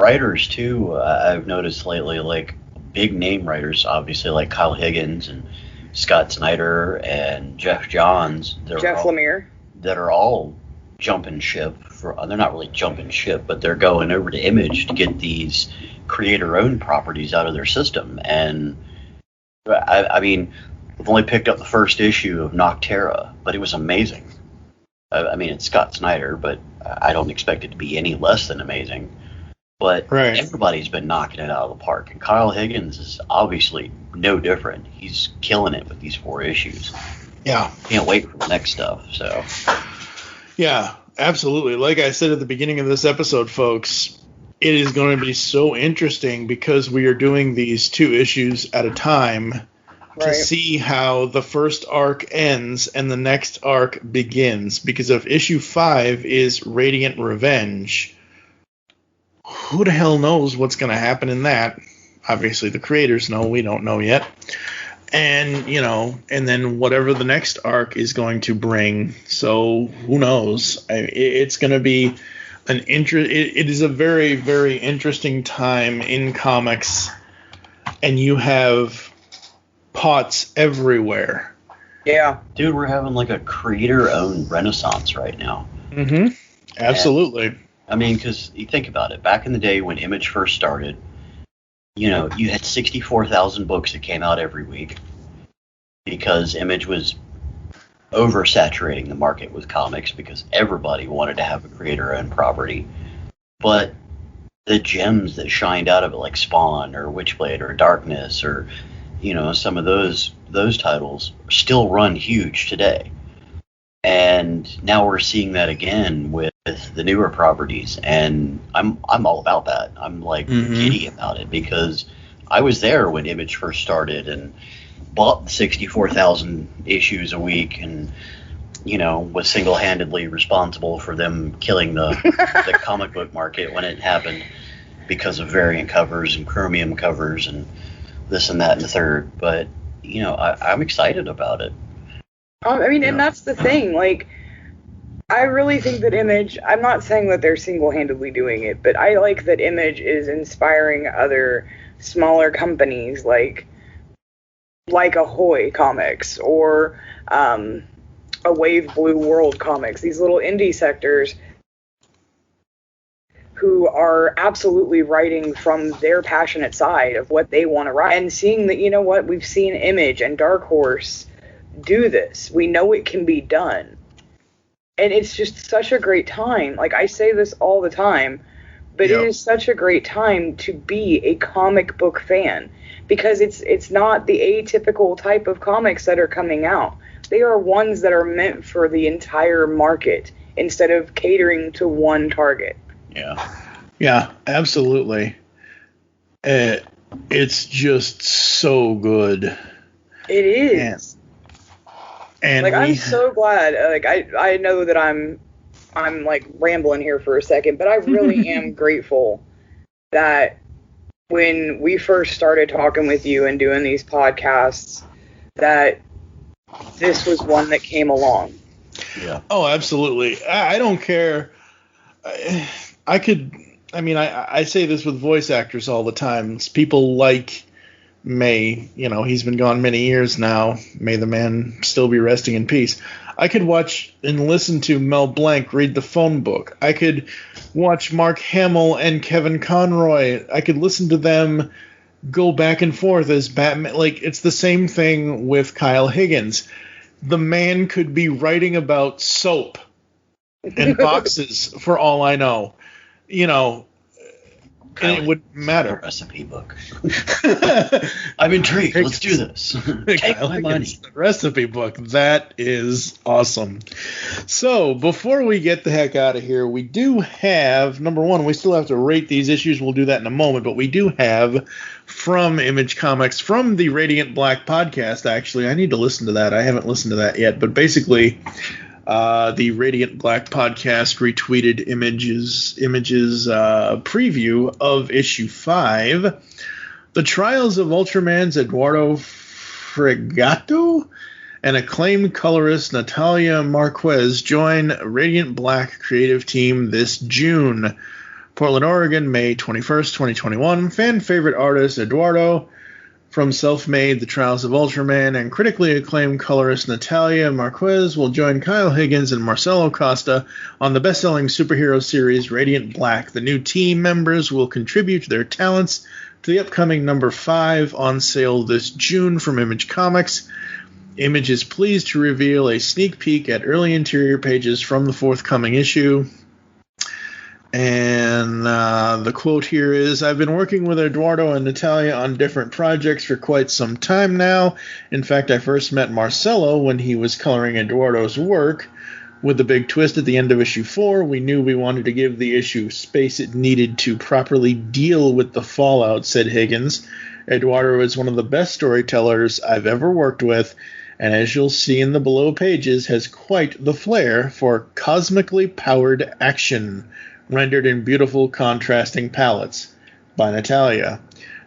writers too, I've noticed lately, like big name writers, obviously, like Kyle Higgins and Scott Snyder and Jeff Johns. Jeff Lemire. That are all jumping ship. They're not really jumping ship, but they're going over to Image to get these creator-owned properties out of their system. And I mean, I've only picked up the first issue of Noctera, but it was amazing. I mean, it's Scott Snyder, but I don't expect it to be any less than amazing. But everybody's been knocking it out of the park, and Kyle Higgins is obviously no different. He's killing it with these 4 issues. Yeah. Can't wait for the next stuff. So. Yeah, absolutely. Like I said at the beginning of this episode, folks, it is going to be so interesting because we are doing these 2 issues at a time to see how the first arc ends and the next arc begins. Because if issue 5 is Radiant Revenge, who the hell knows what's going to happen in that? Obviously, the creators know. We don't know yet. And, and then whatever the next arc is going to bring. So, who knows? It's going to be it is a very, very interesting time in comics. And you have pots everywhere. Yeah. Dude, we're having like a creator-owned renaissance right now. Mm-hmm. Absolutely. And, I mean, because you think about it, back in the day when Image first started, you had 64,000 books that came out every week because Image was oversaturating the market with comics because everybody wanted to have a creator-owned property. But the gems that shined out of it, like Spawn or Witchblade or Darkness or, some of those titles, still run huge today. And now we're seeing that again with the newer properties, and I'm all about that. I'm like giddy about it, because I was there when Image first started and bought 64,000 issues a week, and was single-handedly responsible for them killing the comic book market when it happened, because of variant covers and chromium covers and this and that and the third. But I'm excited about it. And that's the thing. Like, I really think that Image, I'm not saying that they're single-handedly doing it, but I like that Image is inspiring other smaller companies like Ahoy Comics or a Wave Blue World Comics, these little indie sectors who are absolutely writing from their passionate side of what they want to write. And seeing that, we've seen Image and Dark Horse do this. We know it can be done. And it's just such a great time. Like, I say this all the time, but It is such a great time to be a comic book fan, because it's not the atypical type of comics that are coming out. They are ones that are meant for the entire market instead of catering to one target. Yeah, absolutely. It's just so good. It is. And I'm so glad. I know that I'm like rambling here for a second, but I really am grateful that when we first started talking with you and doing these podcasts, that this was one that came along. Yeah. Oh, absolutely. I don't care. I say this with voice actors all the time. It's people like May, he's been gone many years now. May the man still be resting in peace. I could watch and listen to Mel Blanc read the phone book. I could watch Mark Hamill and Kevin Conroy. I could listen to them go back and forth as Batman. Like, it's the same thing with Kyle Higgins. The man could be writing about soap and boxes for all I know. And it wouldn't matter. A recipe book. I'm intrigued. Let's do this. Take my money. The recipe book. That is awesome. So before we get the heck out of here, we do have, number one, we still have to rate these issues. We'll do that in a moment. But we do have from Image Comics, from the Radiant Black podcast, actually. I need to listen to that. I haven't listened to that yet. But basically, the Radiant Black podcast retweeted Image's preview of issue 5. The trials of Ultraman's Eduardo Fregato and acclaimed colorist Natalia Marquez join Radiant Black creative team this June. Portland, Oregon, May 21st, 2021. Fan favorite artist Eduardo from Self-Made, The Trials of Ultraman, and critically acclaimed colorist Natalia Marquez will join Kyle Higgins and Marcelo Costa on the best-selling superhero series Radiant Black. The new team members will contribute their talents to the upcoming number 5 on sale this June from Image Comics. Image is pleased to reveal a sneak peek at early interior pages from the forthcoming issue. And the quote here is, I've been working with Eduardo and Natalia on different projects for quite some time now. In fact, I first met Marcelo when he was coloring Eduardo's work. With the big twist at the end of issue 4, we knew we wanted to give the issue space it needed to properly deal with the fallout, said Higgins. Eduardo is one of the best storytellers I've ever worked with, and as you'll see in the below pages, has quite the flair for cosmically powered action, rendered in beautiful contrasting palettes, by Natalia.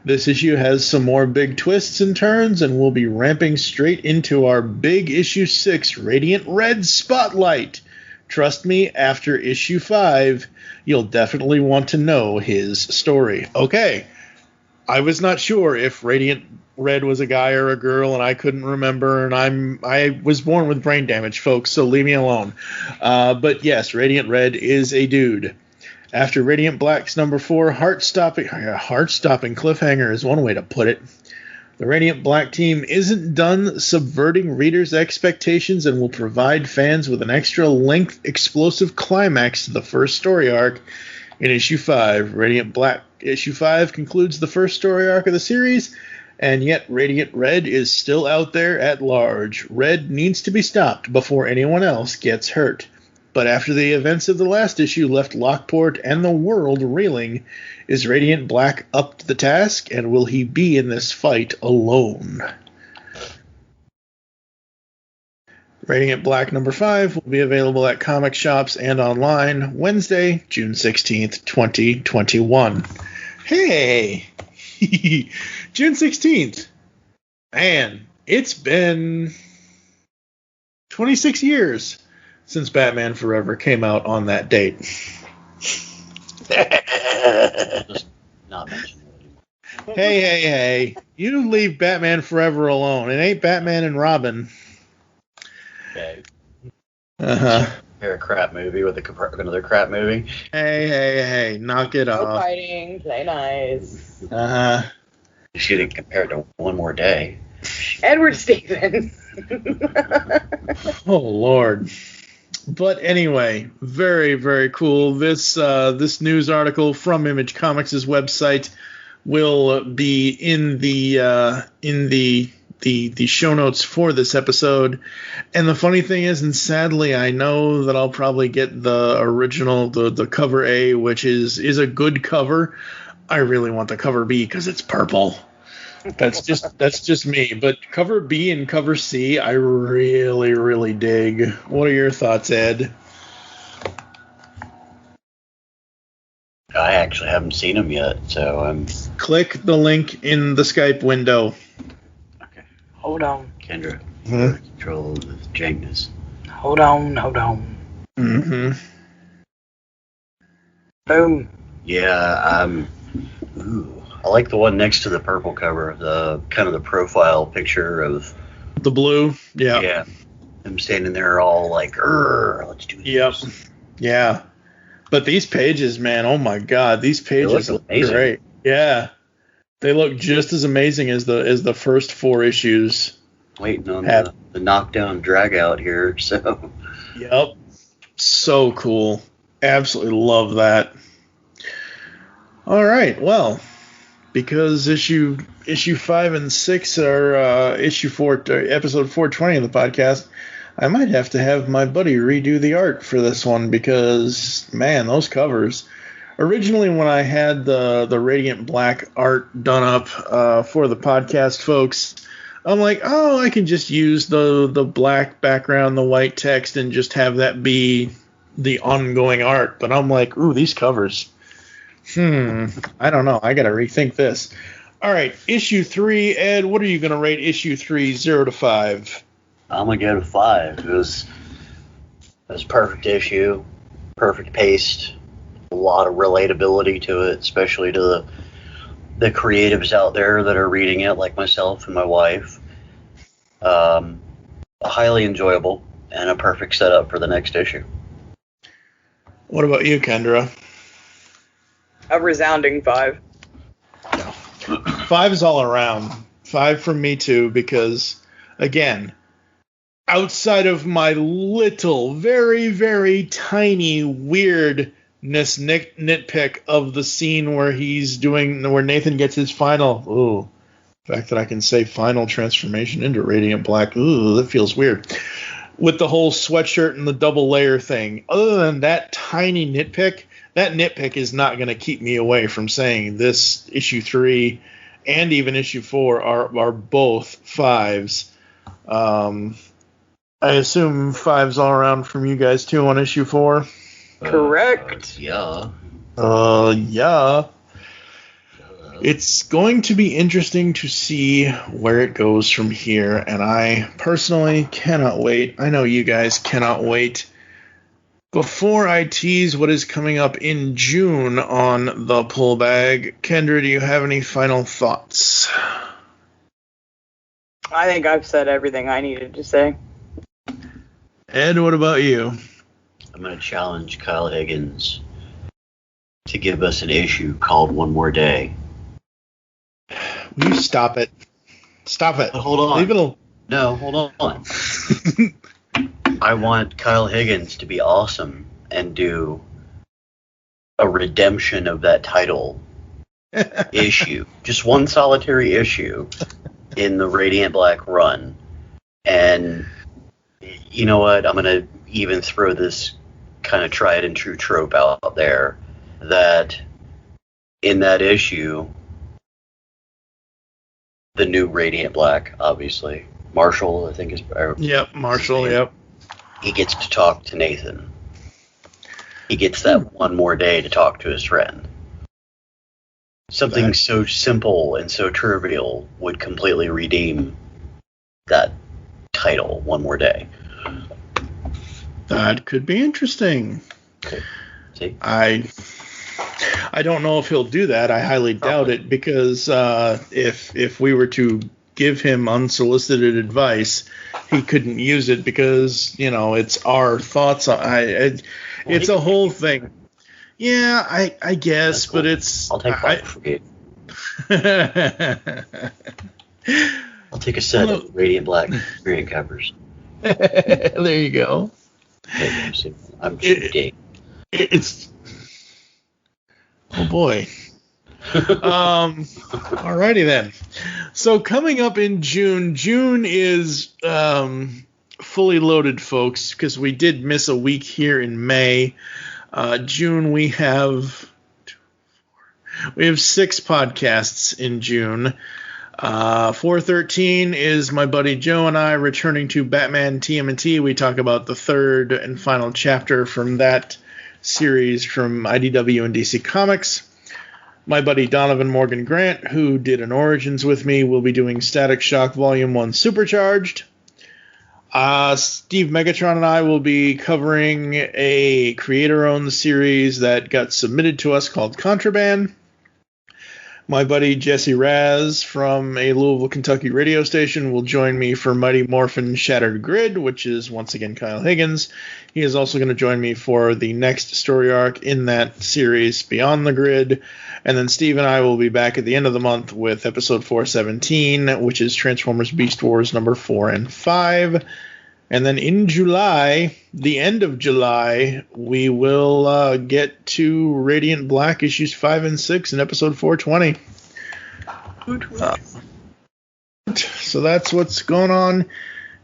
This issue has some more big twists and turns, and we'll be ramping straight into our big issue 6 Radiant Red Spotlight. Trust me, after issue 5, you'll definitely want to know his story. Okay, I was not sure if Radiant Red was a guy or a girl, and I couldn't remember, and I was born with brain damage, folks, so leave me alone. But yes, Radiant Red is a dude. After Radiant Black's number 4, heart-stopping cliffhanger is one way to put it. The Radiant Black team isn't done subverting readers' expectations and will provide fans with an extra-length explosive climax to the first story arc in issue 5. Radiant Black issue 5 concludes the first story arc of the series And yet Radiant Red is still out there at large. Red needs to be stopped before anyone else gets hurt. But after the events of the last issue left Lockport and the world reeling, is Radiant Black up to the task, and will he be in this fight alone? Radiant Black number 5 will be available at comic shops and online Wednesday, June 16th, 2021. Hey! June 16th. Man, it's been 26 years since Batman Forever came out on that date. Just not mention it. Hey. You leave Batman Forever alone. It ain't Batman and Robin. Okay. Uh-huh. Compare a crap movie with another crap movie. Hey. Knock it No off. fighting, play nice. Uh-huh. You shouldn't compare it to One More Day. Edward Stevens. Oh, Lord. But anyway, very, very cool. This news article from Image Comics' website will be in the show notes for this episode. And the funny thing is, and sadly, I know that I'll probably get the original, the cover A, which is a good cover. I really want the cover B because it's purple. That's just me. But cover B and cover C, I really, really dig. What are your thoughts, Ed? I actually haven't seen them yet, so I'm... Click the link in the Skype window. Okay. Hold on. Kendra, Mm-hmm. control the jankness. Hold on. Mm-hmm. Boom. Yeah, I like the one next to the purple cover, the kind of the profile picture of... The blue? Yeah. Yeah. Them standing there all like, let's do this. Yep. Yeah. But these pages, man, oh my God, these pages look look amazing. great. Yeah. They look just as amazing as the first 4 issues. Waiting on the knockdown drag out here, so... Yep. So cool. Absolutely love that. All right, well, because issue 5 and 6 are issue 4, episode 420 of the podcast, I might have to have my buddy redo the art for this one because, man, those covers. Originally, when I had the Radiant Black art done up for the podcast folks, I'm like, oh, I can just use the black background, the white text, and just have that be the ongoing art. But I'm like, ooh, these covers. I don't know. I got to rethink this. All right, issue 3, Ed, what are you going to rate issue 3, 0 to 5? I'm going to give it a 5. It was a perfect issue, perfect paced, a lot of relatability to it, especially to the creatives out there that are reading it, like myself and my wife. Highly enjoyable, and a perfect setup for the next issue. What about you, Kendra? A resounding 5. 5 is all around. 5 from me too, because again, outside of my little, very, very tiny weirdness nitpick of the scene where where Nathan gets his final, the fact that I can say final transformation into Radiant Black, that feels weird. With the whole sweatshirt and the double layer thing. Other than that tiny nitpick, that nitpick is not going to keep me away from saying this issue 3 and even issue 4 are both 5s. I assume 5s all around from you guys too on issue 4? Correct. Yeah. Yeah. It's going to be interesting to see where it goes from here, and I personally cannot wait. I know you guys cannot wait. Before I tease what is coming up in June on the Pull Bag, Kendra, do you have any final thoughts? I think I've said everything I needed to say. Ed, what about you? I'm going to challenge Kyle Higgins to give us an issue called One More Day. Will you stop it? Stop it. Hold on. Leave it alone. No, hold on. I want Kyle Higgins to be awesome and do a redemption of that title issue, just one solitary issue in the Radiant Black run. And you know what? I'm going to even throw this kind of tried and true trope out there that in that issue, the new Radiant Black, obviously, Marshall, I think is. Yep, Marshall. Yep. He gets to talk to Nathan. He gets that one more day to talk to his friend. Something so simple and so trivial would completely redeem that title, One More Day. That could be interesting. Okay. See? I don't know if he'll do that. I highly doubt it, because if we were to give him unsolicited advice, he couldn't use it because, it's our thoughts on it's a whole thing. Yeah, I guess, cool. But it's... I'll take one for you. I'll take a set of Radiant Black variant covers. There you go. I'm cheap. It's... Oh, boy. Alrighty then. So coming up in June is fully loaded, folks, because we did miss a week here in May. June we have 6 podcasts in June. 413 is my buddy Joe and I returning to Batman TMNT. We talk about the third and final chapter from that series from IDW and DC Comics. My buddy Donovan Morgan Grant, who did an Origins with me, will be doing Static Shock Volume 1 Supercharged. Steve Megatron and I will be covering a creator-owned series that got submitted to us called Contraband. My buddy Jesse Raz from a Louisville, Kentucky radio station will join me for Mighty Morphin Shattered Grid, which is once again Kyle Higgins. He is also going to join me for the next story arc in that series, Beyond the Grid. And then Steve and I will be back at the end of the month with episode 417, which is Transformers Beast Wars number 4 and 5. And then in July, the end of July, we will get to Radiant Black issues 5 and 6 in episode 420. So that's what's going on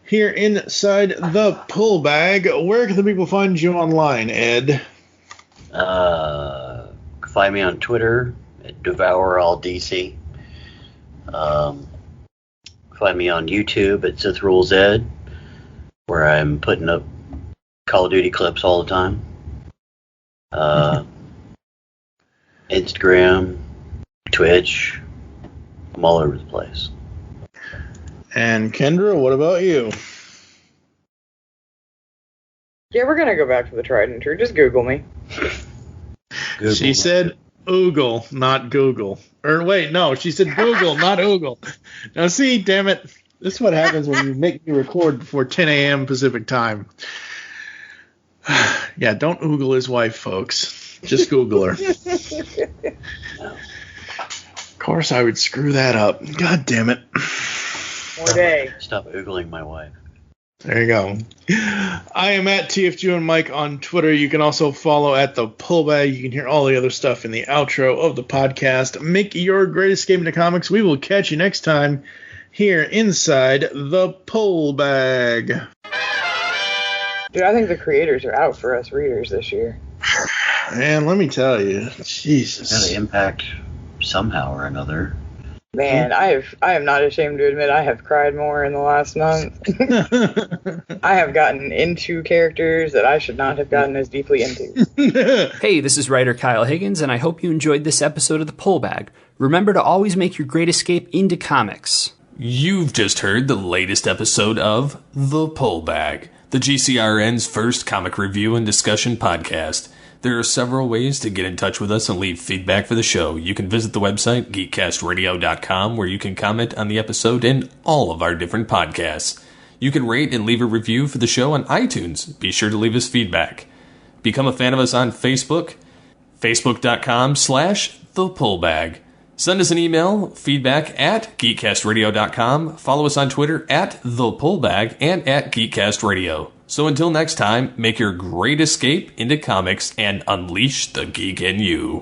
here inside the pull bag. Where can the people find you online, Ed? Find me on Twitter at DevourAllDC. Find me on YouTube at Sith Rules Ed, where I'm putting up Call of Duty clips all the time. Instagram, Twitch, I'm all over the place. And Kendra, what about you? Yeah, we're going to go back to the tried and true. Just Google me. Google. She said Oogle, not Google. Or wait, no, she said Google, not Oogle. Now see, damn it. This is what happens when you make me record before 10 a.m. Pacific time. Yeah, don't Oogle his wife, folks. Just Google her. Of course I would screw that up. God damn it. More day. Stop Oogling my wife. There you go. I am at TFG1Mike on Twitter. You can also follow at the Pullbag. You can hear all the other stuff in the outro of the podcast. Make your great escape into comics. We will catch you next time here inside the Pullbag. Dude, I think the creators are out for us readers this year. Man, let me tell you. Jesus. Got to impact somehow or another. Man, I am not ashamed to admit I have cried more in the last month. I have gotten into characters that I should not have gotten as deeply into. Hey, this is writer Kyle Higgins, and I hope you enjoyed this episode of The Pullbag. Remember to always make your great escape into comics. You've just heard the latest episode of The Pullbag, the GCRN's first comic review and discussion podcast. There are several ways to get in touch with us and leave feedback for the show. You can visit the website, geekcastradio.com, where you can comment on the episode and all of our different podcasts. You can rate and leave a review for the show on iTunes. Be sure to leave us feedback. Become a fan of us on Facebook, facebook.com/thepullbag. Send us an email, feedback at geekcastradio.com. Follow us on Twitter at thepullbag and at geekcastradio. So until next time, make your great escape into comics and unleash the geek in you.